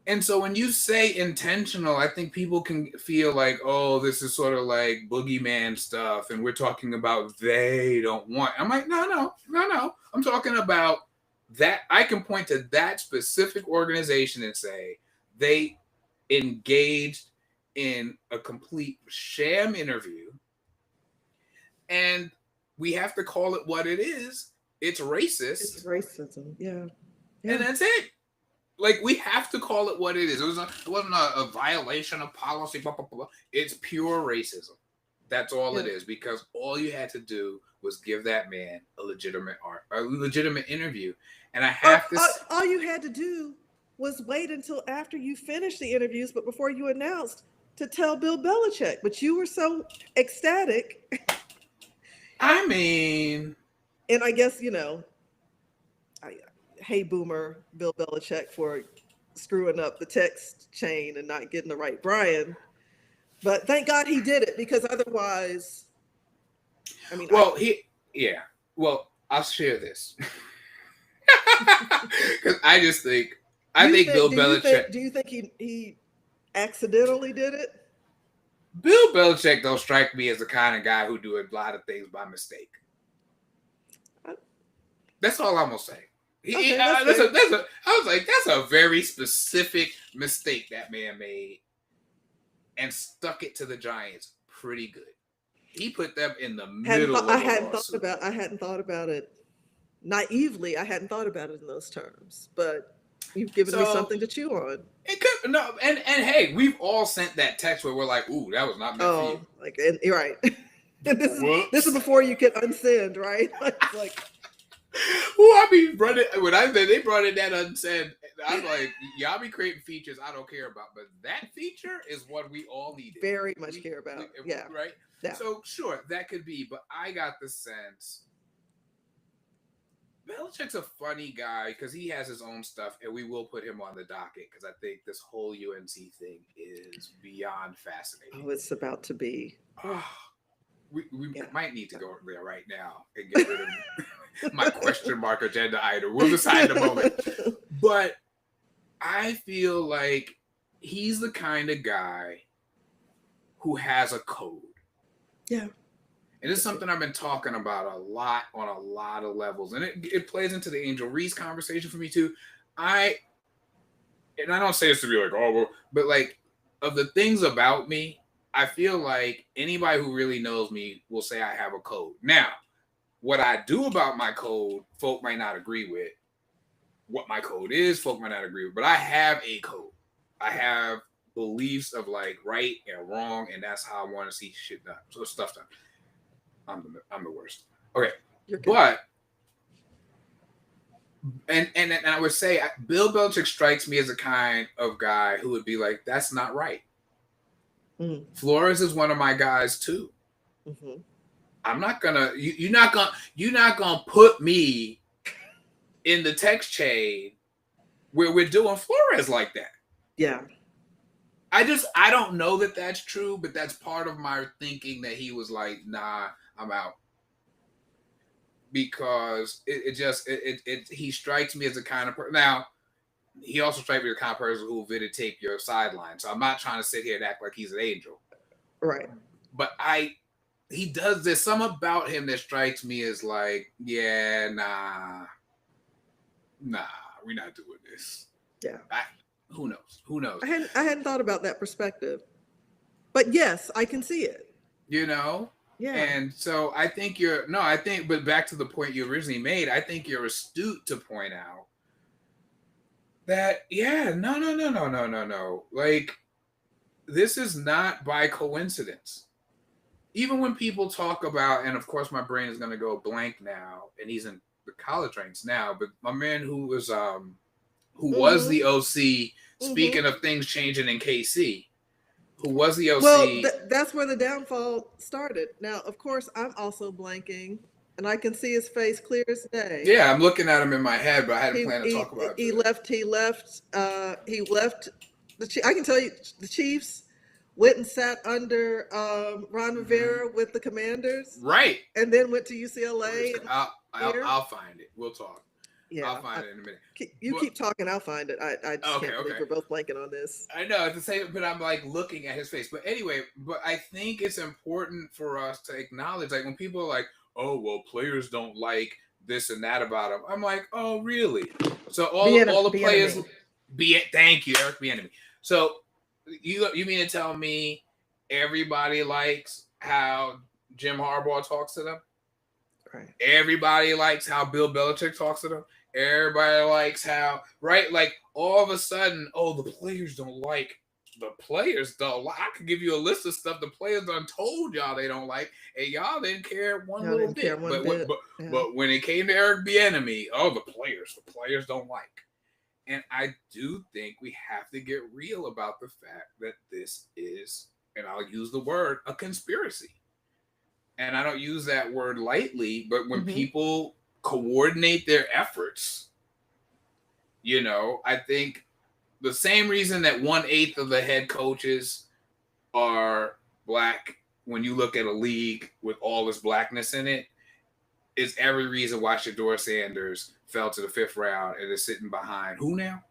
A: And so when you say intentional, I think people can feel like, oh, this is sort of like boogeyman stuff. And we're talking about they don't want. I'm like, no. I'm talking about that. I can point to that specific organization and say they engaged in a complete sham interview. And we have to call it what it is. It's racist.
B: It's racism. Yeah.
A: And that's it. We have to call it what it is. It wasn't a violation of policy. Blah, blah, blah. It's pure racism. That's all it is. Because all you had to do was give that man a legitimate interview. And I have to.
B: All you had to do was wait until after you finished the interviews, but before you announced, to tell Bill Belichick. But you were so ecstatic.
A: I mean,
B: and I guess hey, boomer, Bill Belichick for screwing up the text chain and not getting the right Brian. But thank God he did it, because otherwise, I mean.
A: Well, Well, I'll share this. Because I just think, Bill Belichick.
B: Do you think he accidentally did it?
A: Bill Belichick don't strike me as the kind of guy who do a lot of things by mistake. That's all I'm going to say. I was like, that's a very specific mistake that man made and stuck it to the Giants pretty good. He put them in the middle of the lawsuit.
B: I hadn't thought about it naively. I hadn't thought about it in those terms, but You've given me
A: So
B: something to chew on.
A: it could no, and hey, we've all sent that text where we're like, "Ooh, that was not meant for you."
B: Oh, like, and you're right. And this is
A: Whoops.
B: before you can unsend, right? Like,
A: Well, I be running when I said they brought in that unsaid. I'm like, y'all be creating features I don't care about, but that feature is what we all needed.
B: very much care about. Yeah.
A: Right.
B: Yeah.
A: So sure, that could be, but I got the sense Belichick's a funny guy because he has his own stuff, and we will put him on the docket because I think this whole UNC thing is beyond fascinating.
B: Oh, it's about to be.
A: We
B: Yeah.
A: might need to go there right now and get rid of my question mark agenda item. We'll decide in a moment. But I feel like he's the kind of guy who has a code.
B: Yeah.
A: And it's something I've been talking about a lot on a lot of levels. And it plays into the Angel Reese conversation for me too. I don't say this to be like, oh, well, but like of the things about me, I feel like anybody who really knows me will say I have a code. Now, what I do about my code, folk might not agree with. What my code is, folk might not agree with. But I have a code. I have beliefs of like right and wrong, and that's how I want to see shit done. So stuff done. I'm the worst. Okay, but and I would say Bill Belichick strikes me as a kind of guy who would be like, that's not right. Mm-hmm. Flores is one of my guys too. Mm-hmm. I'm not gonna. You're not gonna put me in the text chain where we're doing Flores like that.
B: Yeah.
A: I don't know that that's true, but that's part of my thinking that he was like, nah, I'm out. Because he strikes me as a kind of person. Now, he also strikes me as a kind of person who will videotape your sideline. So I'm not trying to sit here and act like he's an angel.
B: Right.
A: But he does this. Something about him that strikes me as like, yeah, nah, we're not doing this.
B: Yeah.
A: Who knows?
B: I hadn't thought about that perspective. But yes, I can see it.
A: You know? Yeah. And so I think but back to the point you originally made, I think you're astute to point out that, yeah, no. Like, this is not by coincidence. Even when people talk about, and of course my brain is going to go blank now, and he's in the college ranks now, but my man who was was the OC, speaking of things changing in KC, who was the OC.
B: Well, that's where the downfall started. Now, of course, I'm also blanking, and I can see his face clear as day.
A: Yeah, I'm looking at him in my head, but I hadn't planned to talk about it.
B: He left. I can tell you, the Chiefs went and sat under Ron Rivera with the Commanders.
A: Right.
B: And then went to UCLA.
A: I'll find it. We'll talk.
B: Yeah,
A: I'll find it in a minute.
B: Keep talking. I'll find it. I just can't believe we're both blanking on this.
A: I know it's the same, but I'm like looking at his face. But anyway, I think it's important for us to acknowledge, like when people are like, "Oh, well, players don't like this and that about him." I'm like, "Oh, really?" So all the players, thank you, Eric Bieniemy. So you mean to tell me everybody likes how Jim Harbaugh talks to them? Right. Everybody likes how Bill Belichick talks to them. Everybody likes how, right? Like all of a sudden, the players don't like. The players don't like. I could give you a list of stuff the players done told y'all they don't like, and y'all didn't care one little bit. But when it came to Eric Bieniemy, the players don't like. And I do think we have to get real about the fact that this is, and I'll use the word, a conspiracy. And I don't use that word lightly, but when people coordinate their efforts, I think the same reason that 1/8 of the head coaches are black when you look at a league with all this blackness in it is every reason why Shedeur Sanders fell to the 5th round and is sitting behind who now?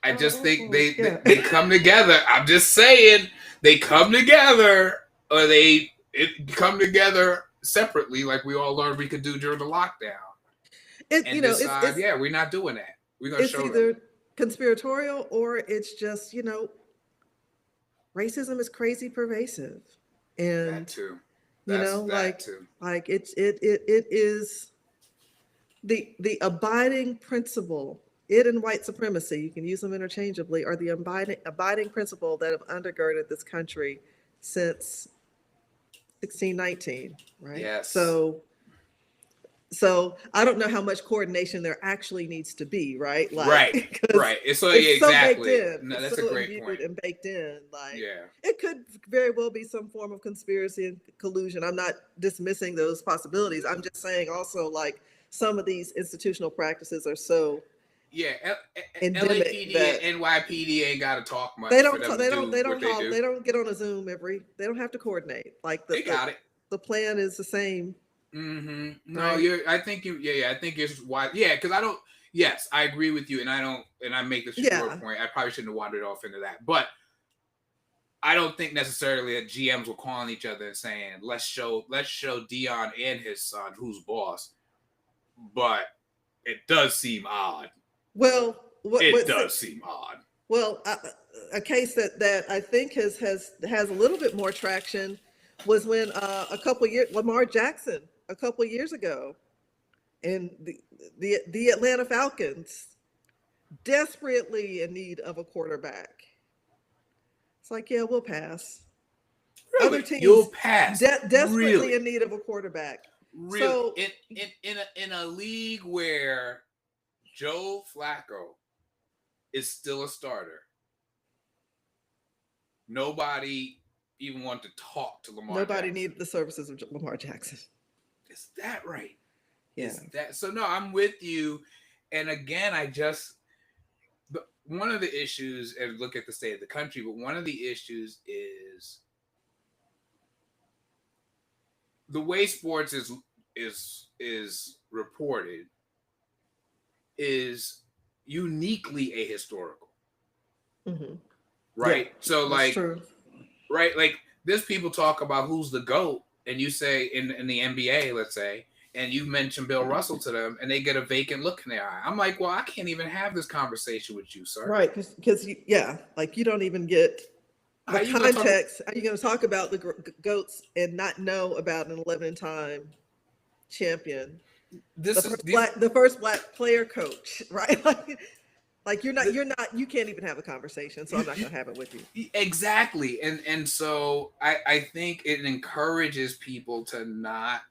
A: I just think they come together. I'm just saying they come together, or they come together separately, like we all learned we could do during the lockdown. Decide, we're not doing that. We're gonna show
B: either
A: them.
B: Conspiratorial or it's just racism is crazy pervasive, and
A: that too.
B: Like it is. the abiding principle, it and white supremacy, you can use them interchangeably, are the abiding principle that have undergirded this country since 1619, right?
A: Yes.
B: So I don't know how much coordination there actually needs to be, right? Like,
A: Right.
B: because
A: Right. So yeah,
B: it's so baked
A: exactly.
B: in,
A: No,
B: it's
A: that's a
B: so
A: great
B: imbued
A: point.
B: and baked in. Like,
A: Yeah.
B: it could very well be some form of conspiracy and collusion. I'm not dismissing those possibilities. I'm just saying also, like, some of these institutional practices are so
A: Yeah.
B: endemic
A: LAPD
B: that
A: and NYPD ain't got to talk
B: they
A: much for
B: don't
A: them to
B: they don't
A: do
B: they
A: what
B: don't
A: they
B: have
A: do.
B: they don't get on a Zoom they don't have to coordinate. Like,
A: They got it.
B: the plan is the same,
A: Mm-hmm. No,
B: right?
A: you're. I think you. Yeah. I think it's why. Yeah, because I don't. Yes, I agree with you, and I don't. And I make this short
B: Yeah.
A: point. I probably shouldn't have wandered off into that, but I don't think necessarily that GMs were calling each other and saying, let's show Dion and his son who's boss." But it does seem odd.
B: Well,
A: It does seem odd.
B: well, a case that I think has a little bit more traction was when a couple years Lamar Jackson a couple years ago, and the Atlanta Falcons desperately in need of a quarterback. It's like, yeah, we'll pass. Other
A: Really, you'll
B: teams
A: pass.
B: desperately
A: Really,
B: in need of a quarterback.
A: really.
B: So
A: In a league where Joe Flacco is still a starter, nobody even want to talk to Lamar
B: nobody
A: Jackson.
B: needed the services of Lamar Jackson.
A: Is that right?
B: Yeah.
A: Is that so? No, I'm with you. And again, but one of the issues, and look at the state of the country, but one of the issues is the way sports is reported is uniquely ahistorical,
B: Hmm. Yeah,
A: right? So
B: that's
A: like,
B: true.
A: right, like there's people talk about who's the GOAT, and you say in the NBA, let's say, and you mention Bill Russell to them, and they get a vacant look in their eye. I'm like, well, I can't even have this conversation with you, sir.
B: Right, because yeah, like, you don't even get the
A: How you gonna talk?
B: context. Are you going to talk about the goats and not know about an 11-time champion,
A: This is
B: the first black player coach, right? Like you can't even have a conversation. So I'm not going to have it with you.
A: exactly, and so I think it encourages people to not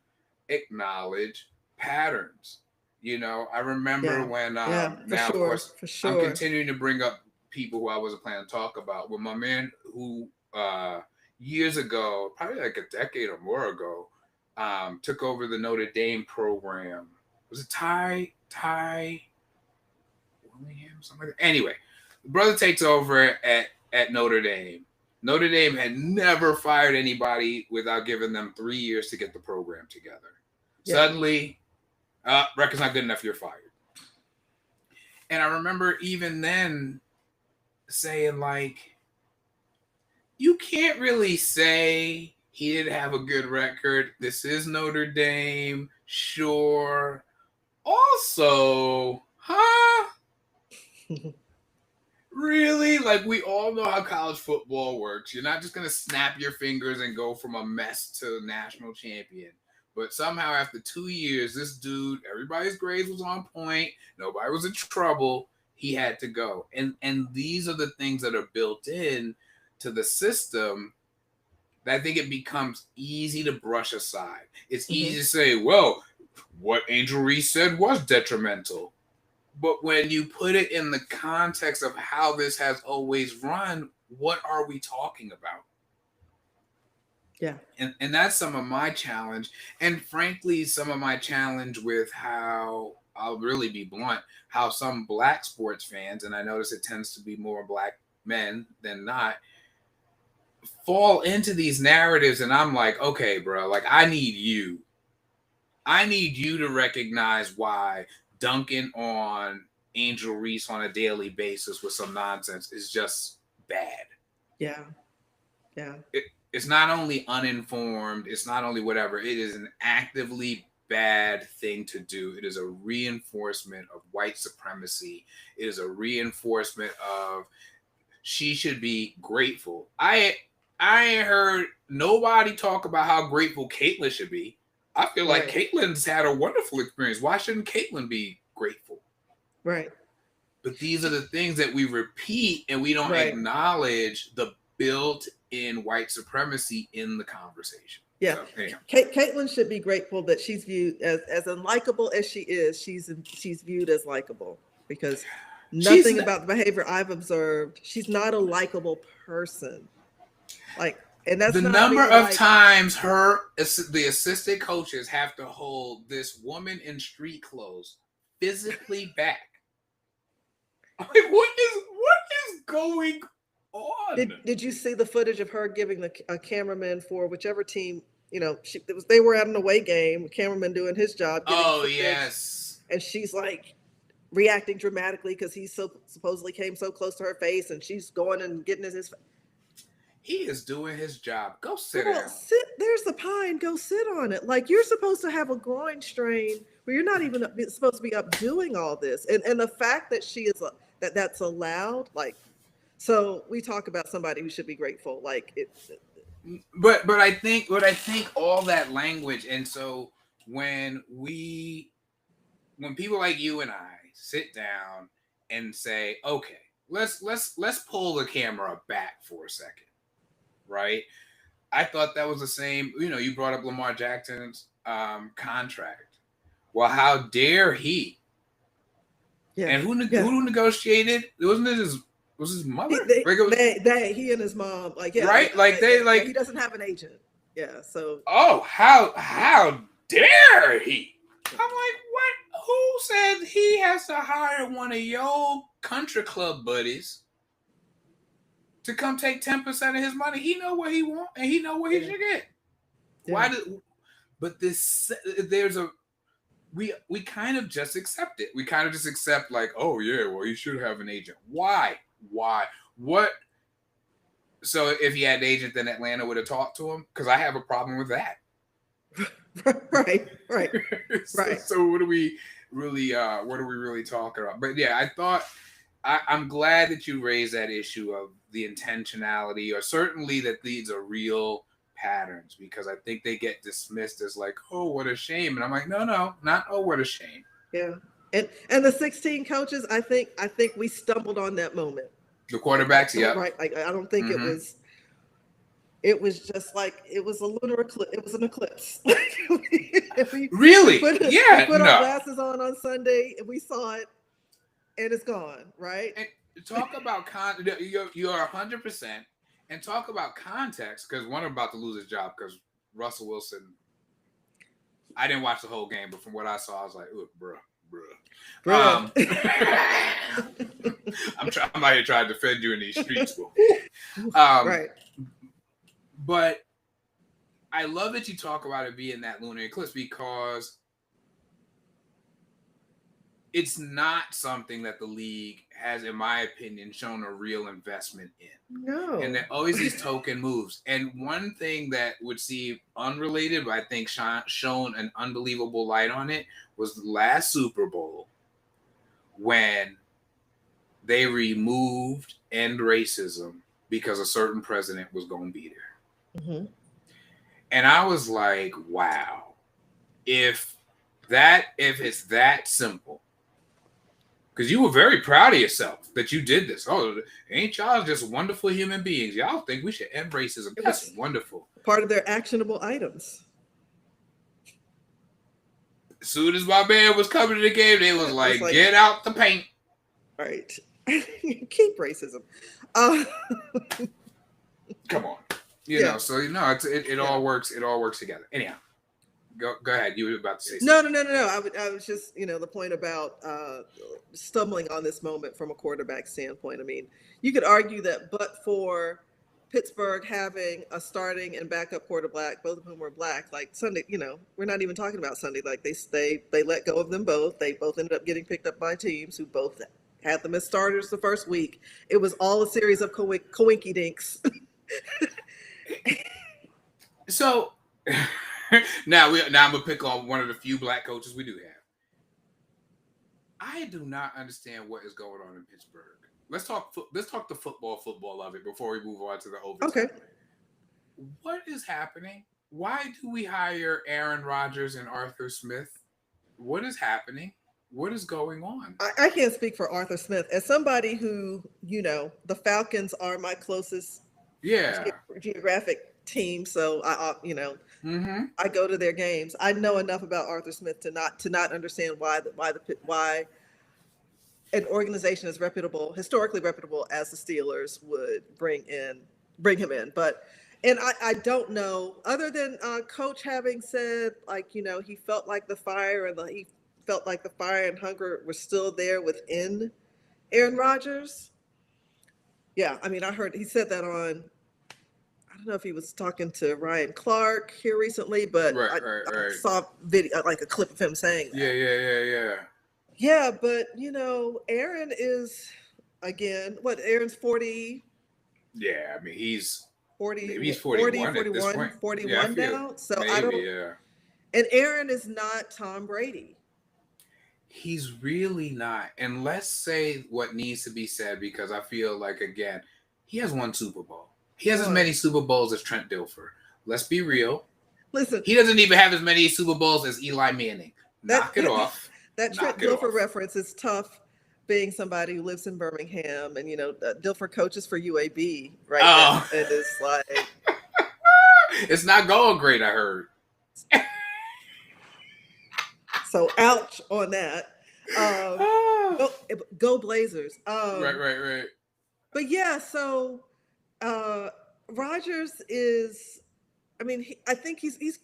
A: acknowledge patterns. I remember
B: Yeah,
A: when
B: yeah, for
A: now of
B: sure,
A: course
B: for
A: I'm
B: sure.
A: continuing to bring up people who I wasn't planning to talk about. With my man who years ago, probably like a decade or more ago, took over the Notre Dame program. Was it Ty Williams, something like that? Anyway, the brother takes over at Notre Dame. Notre Dame had never fired anybody without giving them 3 years to get the program together.
B: Yeah,
A: Suddenly, record's not good enough, you're fired. And I remember even then saying, like, you can't really say he didn't have a good record. This is Notre Dame, sure. Also, huh? Really? Like, we all know how college football works. You're not just going to snap your fingers and go from a mess to national champion. But somehow, after 2 years, this dude, everybody's grades was on point. Nobody was in trouble. He had to go. And these are the things that are built in to the system that I think it becomes easy to brush aside. It's
B: hmm,
A: easy to say, well, what Angel Reese said was detrimental. But when you put it in the context of how this has always run, what are we talking about?
B: yeah,
A: And that's some of my challenge. And frankly, some of my challenge with how, I'll really be blunt, how some black sports fans, and I notice it tends to be more black men than not, fall into these narratives. And I'm like, okay, bro, like I need you. I need you to recognize why dunking on Angel Reese on a daily basis with some nonsense is just bad.
B: yeah, yeah,
A: It's not only uninformed, it's not only whatever, it is an actively bad thing to do. It is a reinforcement of white supremacy. It is a reinforcement of she should be grateful. I ain't heard nobody talk about how grateful Caitlyn should be. I feel like
B: Right.
A: Caitlin's had a wonderful experience. Why shouldn't Caitlin be grateful?
B: Right.
A: But these are the things that we repeat and we don't
B: Right.
A: acknowledge the built-in white supremacy in the conversation.
B: Yeah.
A: So anyhow.
B: Caitlin should be grateful that she's viewed as unlikable as she is. She's viewed as likable because
A: She's
B: nothing about the behavior I've observed. She's not a likable person. Like, and
A: the
B: that's not
A: number
B: being
A: of
B: like,
A: times the assistant coaches have to hold this woman in street clothes physically back. I'm like, what is going on?
B: did you see the footage of her giving a cameraman for whichever team? They were at an away game. The cameraman doing his job, giving
A: Oh
B: footage,
A: yes.
B: and she's like reacting dramatically because he supposedly came so close to her face, and she's going and getting in his.
A: He is doing his job. Go sit
B: Girl,
A: down.
B: sit. There's the pie and go sit on it. Like, you're supposed to have a groin strain where you're not even supposed to be up doing all this, and the fact that she is that's allowed, like. So we talk about somebody who should be grateful, like it.
A: But I think all that language, and so when people like you and I sit down and say, okay, let's pull the camera back for a second, right? I thought that was the same. You brought up Lamar Jackson's contract. Well, how dare he?
B: Yeah.
A: And who negotiated? Wasn't it his mother?
B: He and his mom, like, yeah,
A: right?
B: he doesn't have an agent. Yeah, so.
A: Oh, how dare he? I'm like, what? Who said he has to hire one of your country club buddies to come take 10% of his money? He know what he want and he know what he should get. Yeah. Why did? But we kind of just accept it. We kind of just accept, like, oh yeah, well, he should have an agent. Why? What? So if he had an agent, then Atlanta would have talked to him, because I have a problem with that.
B: Right.
A: So what are we really talking about? But yeah, I'm glad that you raised that issue of the intentionality, or certainly that these are real patterns, because I think they get dismissed as like, oh, what a shame. And I'm like, no, not oh, what a shame.
B: Yeah. And the 16 coaches, I think we stumbled on that moment.
A: The quarterbacks, yeah.
B: Right. I don't think it was just like, it was a lunar eclipse. It was an eclipse.
A: Really?
B: We put our glasses on Sunday, and we saw it, and it's gone, right?
A: And talk about you're 100%, and talk about context, because one, I'm about to lose his job because Russell Wilson. I didn't watch the whole game, but from what I saw, I was like, "Ooh, bruh." I'm out here trying to defend you in these streets,
B: right.
A: But I love that you talk about it being that lunar eclipse, because it's not something that the league has, in my opinion, shown a real investment in.
B: No.
A: And there are always these token moves. And one thing that would seem unrelated, but I think shone an unbelievable light on it, was the last Super Bowl, when they removed end racism because a certain president was going to be there.
B: Mm-hmm.
A: And I was like, wow, if it's that simple, because you were very proud of yourself that you did this. Oh, ain't y'all just wonderful human beings? Y'all think we should end racism? That's wonderful.
B: Part of their actionable items.
A: As soon as my man was coming to the game, they was like, get out the paint.
B: Right. Keep racism.
A: Come on. You know, so it all works. It all works together. Anyhow, go ahead. You were about to say something.
B: No. I was just, the point about stumbling on this moment from a quarterback standpoint. I mean, you could argue that, but for Pittsburgh having a starting and backup quarterback, both of whom were black, like Sunday, we're not even talking about Sunday. Like they let go of them both. They both ended up getting picked up by teams who both had them as starters the first week. It was all a series of coinky dinks.
A: So now I'm gonna pick on one of the few black coaches we do have. I do not understand what is going on in Pittsburgh. Let's talk the football of it before we move on to the overtime.
B: Okay.
A: What is happening Why do we hire Aaron Rodgers and Arthur Smith? What is happening? What is going on?
B: I can't speak for Arthur Smith. As somebody who, the Falcons are my closest
A: Yeah.
B: geographic team, so
A: Mm-hmm.
B: I go to their games. I know enough about Arthur Smith to not understand why an organization as reputable, historically reputable as the Steelers would bring him in. But and I don't know, other than Coach having said, like, he felt like he felt like the fire and hunger were still there within Aaron Rodgers. Yeah, I mean, I heard he said that on. I don't know if he was talking to Ryan Clark here recently, but
A: Right, right,
B: I
A: right.
B: saw video, like a clip of him saying
A: Yeah,
B: that.
A: yeah, yeah, yeah.
B: Yeah, but Aaron is, again, what, Aaron's 40,
A: Yeah, I mean, he's
B: 40,
A: maybe he's
B: 40,
A: 41 at this
B: 41,
A: point. Yeah, I
B: 41
A: feel
B: now. So I
A: maybe,
B: don't,
A: yeah.
B: and Aaron is not Tom Brady.
A: He's really not. And let's say what needs to be said because I feel like, again, he has one Super Bowl. He has as
B: One.
A: many Super Bowls as Trent Dilfer. Let's be real.
B: Listen,
A: He doesn't even have as many Super Bowls as Eli Manning.
B: that
A: Knock it off.
B: that Trent
A: Knock it
B: Dilfer
A: off.
B: reference is tough, being somebody who lives in Birmingham, and Dilfer coaches for UAB right now,
A: Oh,
B: and it's like,
A: it's not going great, I heard.
B: so ouch on that.
A: Ah.
B: Go Blazers.
A: Right, right, right.
B: But yeah, so uh, Rogers is. I mean, I think he's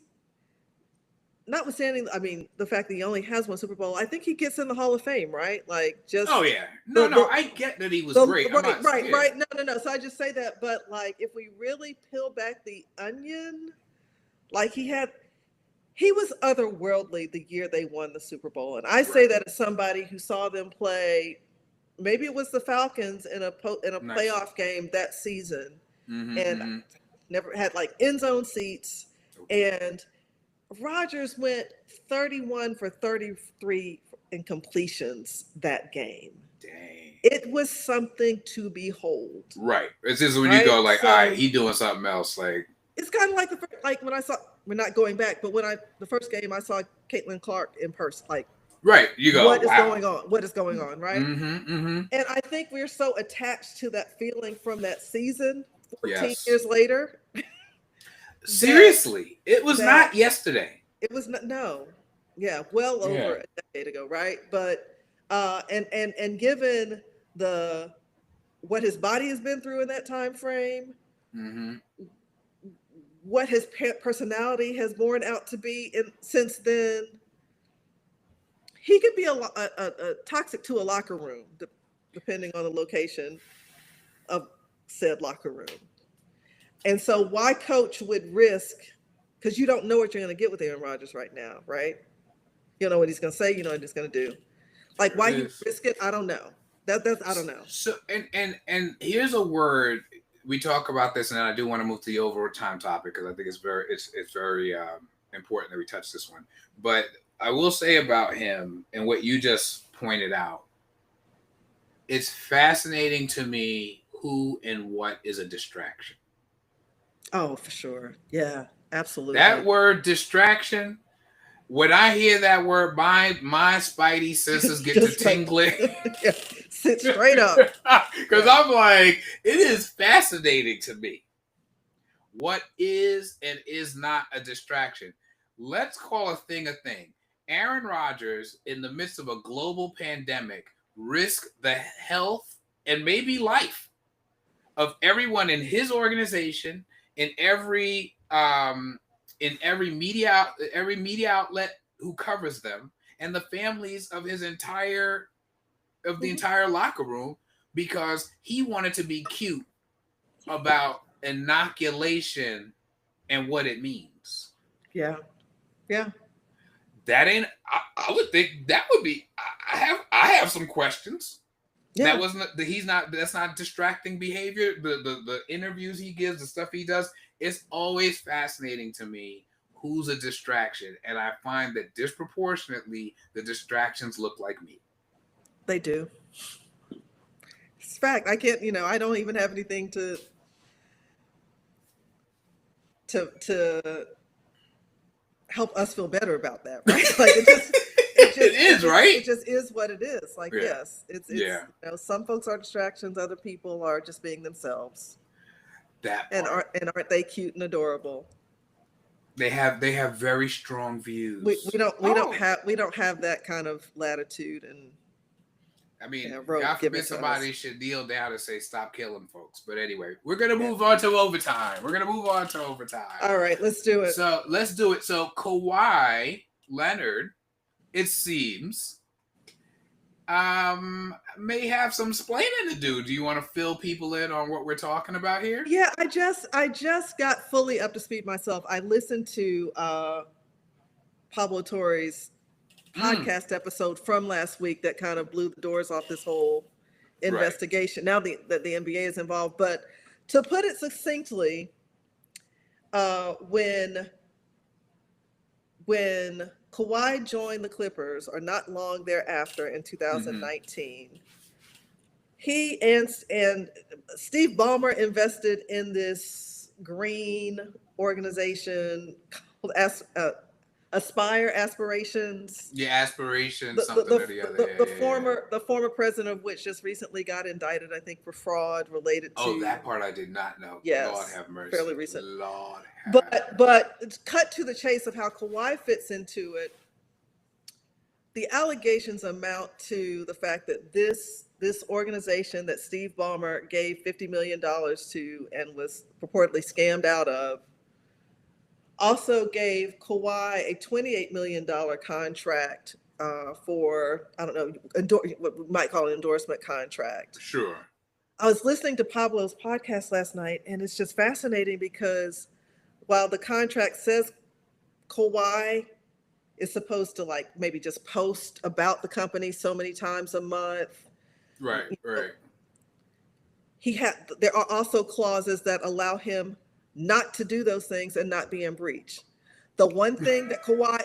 B: notwithstanding. I mean, the fact that he only has one Super Bowl, I think he gets in the Hall of Fame, right? Like,
A: Oh
B: just
A: yeah. No,
B: the
A: no, I get that he was great. I'm
B: right,
A: not
B: right,
A: yeah.
B: right. No, no, no. So I just say that, but like, if we really peel back the onion, like he was otherworldly the year they won the Super Bowl, and I say
A: Right.
B: that as somebody who saw them play. Maybe it was the Falcons in a
A: Nice.
B: playoff game that season,
A: Mm-hmm,
B: and
A: mm-hmm.
B: never had like end zone seats.
A: Okay.
B: And Rodgers went 31 for 33 in completions that game.
A: Dang.
B: It was something to behold,
A: Right. It's just when you
B: right?
A: go like, all right,
B: So
A: he doing something else. Like,
B: it's kind of like like when I saw, we're not going back, but when the first game I saw Caitlin Clark in person, like,
A: right. You go,
B: what is
A: wow.
B: going on? What is going on, right?
A: Mm-hmm. Mm-hmm.
B: And I think we're so attached to that feeling from that season, 14
A: Yes.
B: years later, that
A: Seriously, it was
B: that
A: not yesterday.
B: it was not, no, yeah, well
A: Yeah.
B: over a decade ago, right? But and given the what his body has been through in that time frame,
A: Mm-hmm.
B: what his personality has borne out to be since then, he could be a toxic to a locker room, depending on the location of said locker room. And so, why coach would risk? Because you don't know what you're going to get with Aaron Rodgers right now, right? You don't know what he's going to say. You know what he's going to do. Like,
A: There it
B: why he would
A: is.
B: risk it? I don't know. That's I don't know.
A: So and here's a word we talk about this, and I do want to move to the overtime topic because I think it's very important that we touch this one. But I will say about him and what you just pointed out, it's fascinating to me who and what is a distraction.
B: Oh, for sure. Yeah,
A: That
B: absolutely.
A: word distraction, when I hear that word, my spidey senses get to
B: Just like,
A: tingling.
B: yeah, sit straight up.
A: Because
B: Yeah.
A: I'm like, it is fascinating to me what is and is not a distraction. Let's call a thing a thing. Aaron Rodgers, in the midst of a global pandemic, risked the health and maybe life of everyone in his organization, in every media outlet who covers them, and the families of the
B: Mhm.
A: entire locker room because he wanted to be cute about inoculation and what it means.
B: Yeah. Yeah.
A: That ain't. I would think that would be. I have some questions. That
B: Yeah.
A: wasn't. He's not. That's not distracting behavior. The interviews he gives, the stuff he does. It's always fascinating to me who's a distraction, and I find that disproportionately the distractions look like me.
B: They do. It's fact. I can't. I don't even have anything to help us feel better about that, right? Like it just is what it is. Like,
A: Yeah.
B: yes, it's some folks are distractions, other people are just being themselves.
A: That
B: And
A: part.
B: aren't they cute and adorable?
A: They have very strong views.
B: We don't have that kind of latitude and
A: I mean,
B: rope
A: God
B: given
A: forbid
B: to
A: somebody
B: us.
A: should kneel down and say, "Stop killing folks." But anyway, we're gonna move on to overtime.
B: All right, let's do it.
A: So let's do it. So Kawhi Leonard, it seems, may have some splaining to do. Do you want to fill people in on what we're talking about here?
B: Yeah, I just got fully up to speed myself. I listened to Pablo Torre's podcast episode from last week that kind of blew the doors off this whole investigation. Now that the NBA is involved, but to put it succinctly, when Kawhi joined the Clippers, or not long thereafter in 2019, he and Steve Ballmer invested in this green organization called Aspire Aspirations.
A: Yeah, aspirations, something or the other.
B: The former president of which just recently got indicted, I think, for fraud related to.
A: Oh, that part I did not know.
B: Yes,
A: Lord have mercy.
B: fairly recent.
A: Lord have mercy.
B: But cut to the chase of how Kawhi fits into it. The allegations amount to the fact that this organization that Steve Ballmer gave $50 million to and was purportedly scammed out of also gave Kawhi a $28 million contract for, I don't know, what we might call an endorsement contract.
A: Sure.
B: I was listening to Pablo's podcast last night, and it's just fascinating because while the contract says Kawhi is supposed to like maybe just post about the company so many times a month.
A: Right.
B: There are also clauses that allow him not to do those things and not be in breach. The one thing Kawhi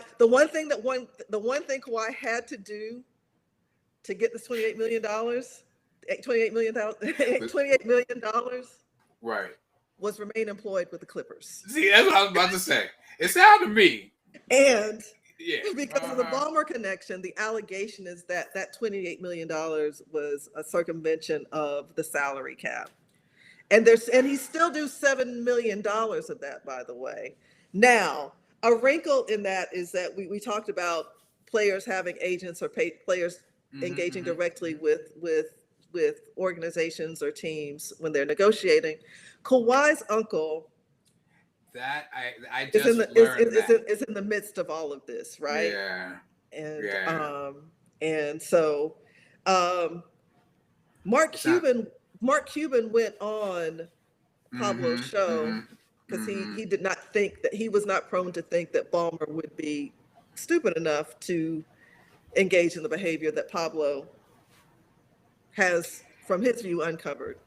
B: had to do to get this $28 million,
A: right,
B: was remain employed with the Clippers.
A: See, that's what I was about to say. It sounded to me.
B: And because of the Ballmer connection, the allegation is that $28 million was a circumvention of the salary cap. And he still do $7 million of that, by the way. Now, a wrinkle in that is that we talked about players having agents or players engaging directly with organizations or teams when they're negotiating. Kawhi's uncle
A: that I just learned that
B: is in the midst of all of this, right?
A: Yeah.
B: And so Mark Cuban went on Pablo's show because he did not think that he was not prone to think that Ballmer would be stupid enough to engage in the behavior that Pablo has, from his view, uncovered.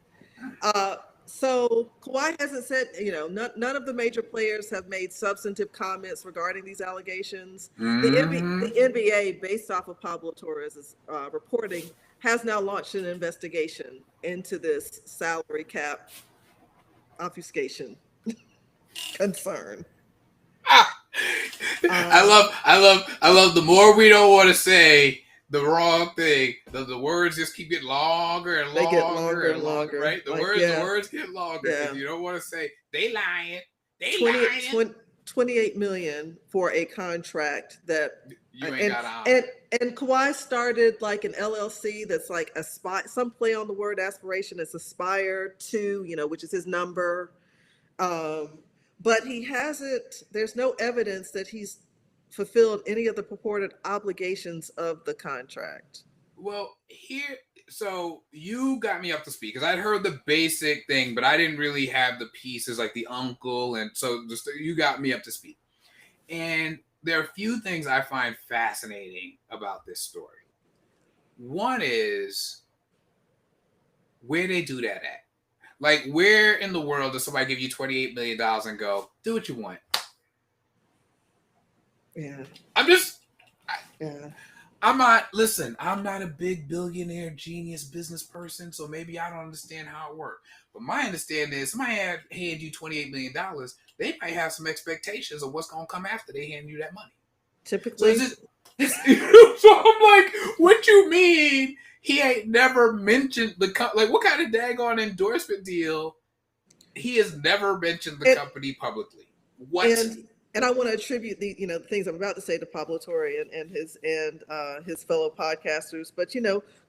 B: So Kawhi hasn't said, none of the major players have made substantive comments regarding these allegations. The NBA, based off of Pablo Torres' reporting, has now launched an investigation into this salary cap obfuscation concern.
A: I love the more we don't want to say the wrong thing, the words just keep getting longer and longer.
B: They get longer and longer,
A: right? The words get longer because you don't want to say they lying.
B: 28 million for a contract that
A: you ain't got on.
B: And Kawhi started like an LLC that's like some play on the word aspiration. It's Aspire to, which is his number. But he hasn't. There's no evidence that he's fulfilled any of the purported obligations of the contract.
A: Well, so you got me up to speed because I'd heard the basic thing, but I didn't really have the pieces like the uncle, and so just you got me up to speed. And there are a few things I find fascinating about this story. One is where they do that at. Like, where in the world does somebody give you $28 million and go, do what you want?
B: Yeah.
A: I'm not, listen, I'm not a big billionaire genius business person, so maybe I don't understand how it works. But my understanding is somebody hand you $28 million, they might have some expectations of what's going to come after they hand you that money. So
B: Typically,
A: so I'm like, what you mean he ain't never mentioned like what kind of daggone endorsement deal? He has never mentioned the company publicly. What?
B: And I want to attribute the things I'm about to say to Pablo Torre and his fellow podcasters. But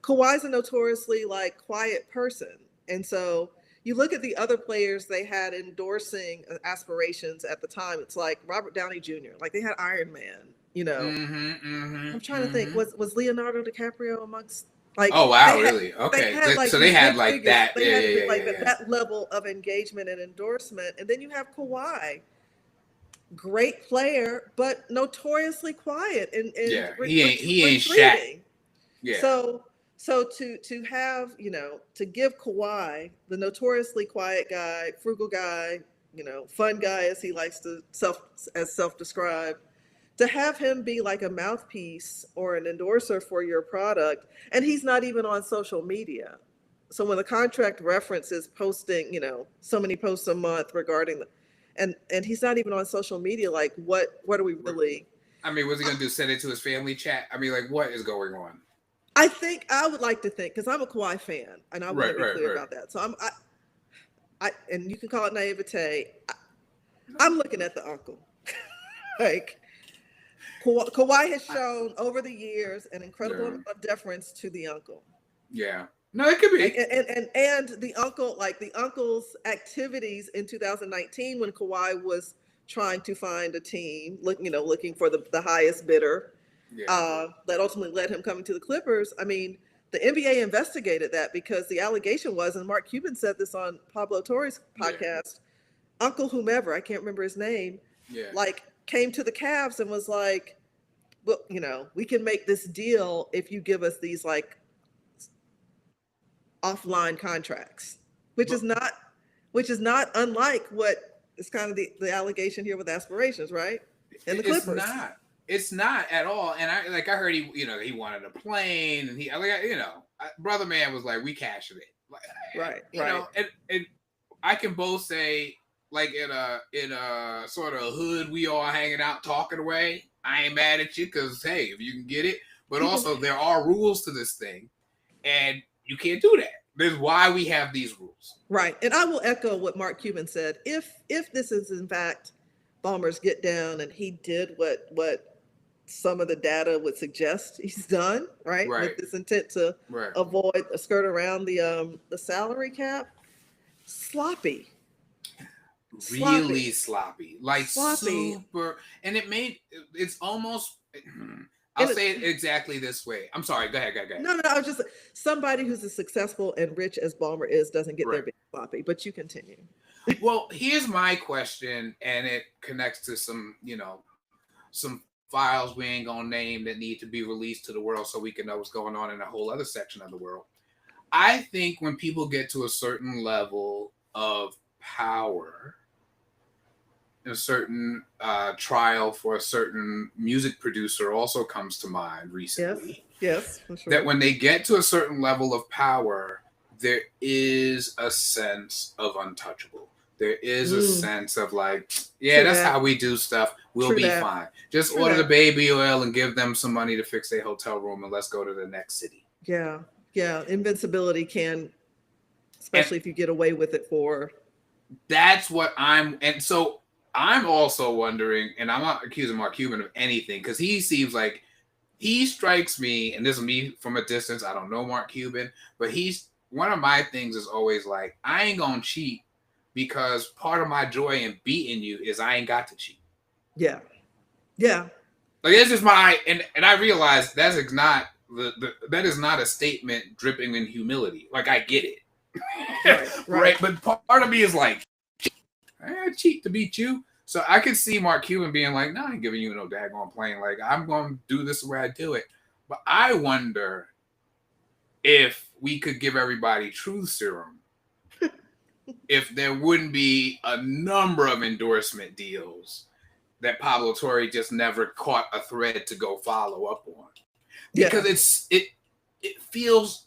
B: Kawhi's a notoriously like quiet person, and so you look at the other players they had endorsing aspirations at the time. It's like Robert Downey Jr. Like they had Iron Man. I'm trying to think. Was Leonardo DiCaprio amongst like?
A: Oh wow, really? Okay,
B: they had like
A: so they
B: these
A: had
B: big
A: like
B: figures.
A: that.
B: They had like
A: Yeah.
B: that level of engagement and endorsement, and then you have Kawhi, great player, but notoriously quiet and
A: he ain't
B: retreating.
A: Yeah.
B: So to have to give Kawhi, the notoriously quiet guy, frugal guy, fun guy as he likes to self-describe, to have him be like a mouthpiece or an endorser for your product, and he's not even on social media. So when the contract references posting, so many posts a month regarding the, and he's not even on social media, like what are we really?
A: I mean, what's he gonna do? Send it to his family chat? I mean, like, what is going on?
B: I would like to think, because I'm a Kawhi fan, and I want to be clear about that. So I and you can call it naivete. I'm looking at the uncle. Like Kawhi has shown over the years an incredible amount of deference to the uncle.
A: Yeah. No, it could be.
B: And the uncle, like the uncle's activities in 2019 when Kawhi was trying to find a team, looking for the highest bidder, that ultimately led him coming to the Clippers. I mean, the NBA investigated that because the allegation was, and Mark Cuban said this on Pablo Torre's podcast, Uncle whomever, I can't remember his name, like came to the Cavs and was like, well, we can make this deal if you give us these like offline contracts, which is not unlike what is kind of the allegation here with aspirations, right? And the Clippers.
A: It's not at all. And I heard he wanted a plane, and brother man was like, we cashing it. Like, right. And I can both say, like in a sort of hood, we all hanging out talking away. I ain't mad at you because hey, if you can get it, but also there are rules to this thing, and you can't do that. That's why we have these rules.
B: Right. And I will echo what Mark Cuban said. If this is in fact Ballmer's get down and he did what some of the data would suggest he's done, right? With this intent to avoid a skirt around the salary cap. Sloppy.
A: Really sloppy. Like
B: sloppy.
A: Super. And it's almost I'll say it exactly this way. I'm sorry. Go ahead.
B: No. I was just somebody who's as successful and rich as Ballmer is doesn't get there being sloppy. But you continue.
A: Well, here's my question, and it connects to some files we ain't gonna name that need to be released to the world so we can know what's going on in a whole other section of the world. I think when people get to a certain level of power, a certain trial for a certain music producer also comes to mind recently.
B: Yes, for sure.
A: That when they get to a certain level of power, there is a sense of untouchable. There is a sense of like, that's how we do stuff. We'll be fine. Just order the baby oil and give them some money to fix their hotel room and let's go to the next city.
B: Yeah. Invincibility can, especially if you get away with it for.
A: That's what and so I'm also wondering, and I'm not accusing Mark Cuban of anything because he seems like he strikes me, and this is me from a distance. I don't know Mark Cuban, but he's one of my things is always like, I ain't gonna cheat because part of my joy in beating you is I ain't got to cheat.
B: Yeah.
A: Like that's just my and I realize that is not a statement dripping in humility. Like I get it, right? But part of me is like, I cheat to beat you. So I could see Mark Cuban being like, no, I ain't giving you no daggone plane. Like, I'm going to do this the way I do it. But I wonder if we could give everybody truth serum, if there wouldn't be a number of endorsement deals that Pablo Torre just never caught a thread to go follow up on. because it feels,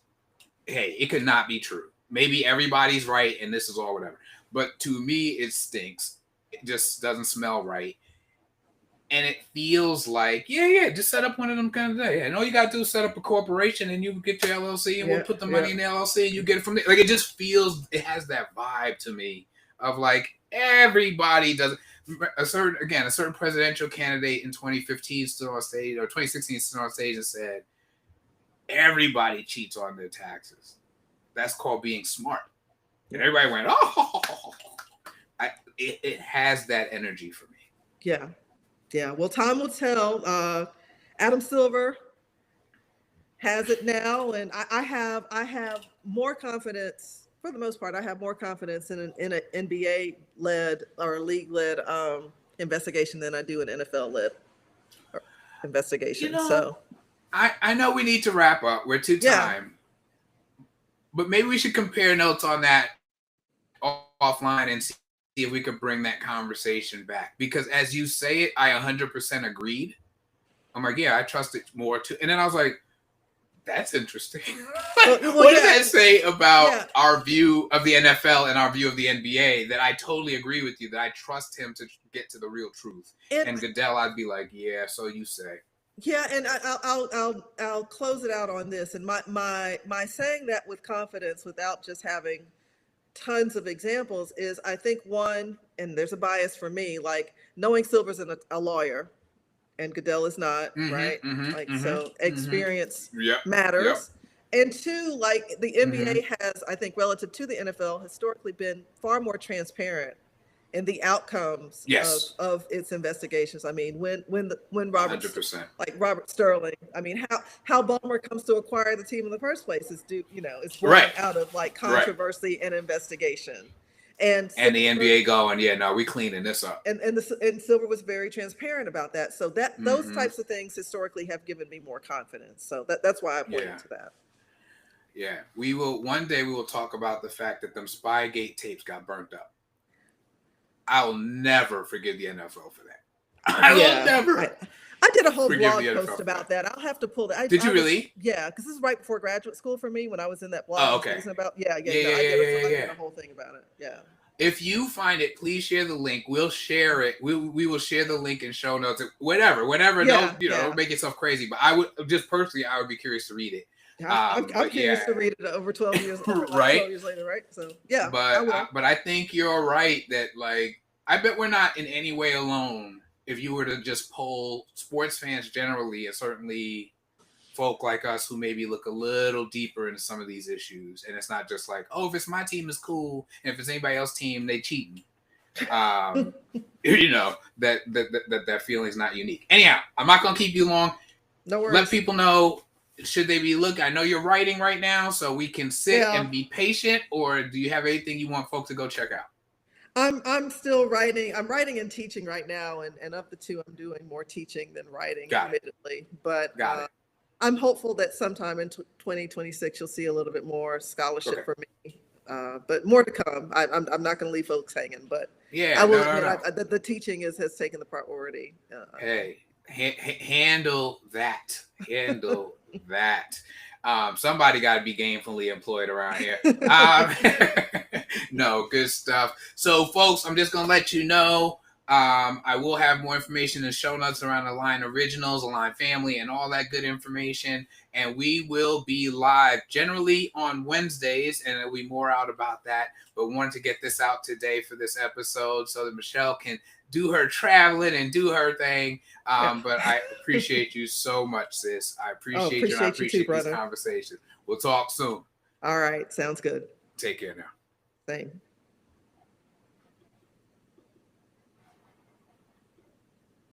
A: hey, it could not be true. Maybe everybody's right and this is all whatever. But to me, it stinks. It just doesn't smell right. And it feels like, just set up one of them kind of things. And all you got to do is set up a corporation and you get your LLC and we'll put the money in the LLC and you get it from there. Like, it just feels, it has that vibe to me of like everybody does a certain presidential candidate in 2015 stood on stage, or 2016 stood on stage and said, everybody cheats on their taxes. That's called being smart. And everybody went, it has that energy for me.
B: Yeah. Yeah, well, time will tell. Adam Silver has it now, and I have more confidence, for the most part. I have more confidence in an NBA led or league led investigation than I do an NFL led investigation. So
A: I know we need to wrap up. We're to time, but maybe we should compare notes on that offline and see if we could bring that conversation back, because as you say it, I 100% agreed. I'm like, I trust it more too. And then I was like, that's interesting. What does that say about our view of the NFL and our view of the NBA? That I totally agree with you, that I trust him to get to the real truth. And Goodell, I'd be like, so you say.
B: Yeah, and I'll close it out on this. And my saying that with confidence without just having tons of examples is, I think, one, and there's a bias for me, like knowing Silver's a lawyer and Goodell is not, right? So experience matters. And two, like the NBA has, I think, relative to the NFL, historically been far more transparent in the outcomes of its investigations. I mean, when Robert 100%. Like Robert Sterling, I mean, how Ballmer comes to acquire the team in the first place is it's born out of like controversy and investigation. And
A: the NBA going, we cleaning this up.
B: And Silver was very transparent about that. So that those types of things historically have given me more confidence. So that's why I pointed to that.
A: Yeah, one day we will talk about the fact that them Spygate tapes got burnt up. I'll never forgive the NFL for that. I will never.
B: I did a whole blog post about that. I'll have to pull that.
A: Did you really?
B: Yeah, because this is right before graduate school for me when I was in that blog. I did a whole thing about it. Yeah.
A: If you find it, please share the link. We'll share it. We will share the link in show notes. Whatever. Don't make yourself crazy. But I would just personally, I would be curious to read it.
B: I'm curious to read it over 12 years,
A: right?
B: 12 years later, right? So yeah.
A: But I think you're right that, like, I bet we're not in any way alone. If you were to just poll sports fans generally, and certainly folk like us who maybe look a little deeper into some of these issues, and it's not just like, if it's my team, it's cool, and if it's anybody else's team, they cheating. That feeling's not unique. Anyhow, I'm not gonna keep you long.
B: No worries.
A: Let people know, should they be looking? I know you're writing right now, so we can sit and be patient. Or do you have anything you want folks to go check out?
B: I'm still writing. I'm writing and teaching right now, and of the two, I'm doing more teaching than writing, admittedly. But I'm hopeful that sometime in 2026 you'll see a little bit more scholarship for me. But more to come. I'm not going to leave folks hanging, but I will admit the teaching has taken the priority.
A: Handle that. Somebody got to be gainfully employed around here. No, good stuff. So, folks, I'm just going to let you know, I will have more information in show notes around Align Originals, Align Family, and all that good information. And we will be live generally on Wednesdays, and there'll be more out about that. But wanted to get this out today for this episode so that Michelle can do her traveling and do her thing. But I appreciate you so much, sis. I appreciate you. And I appreciate these conversations. We'll talk soon.
B: All right. Sounds good.
A: Take care now.
B: Same.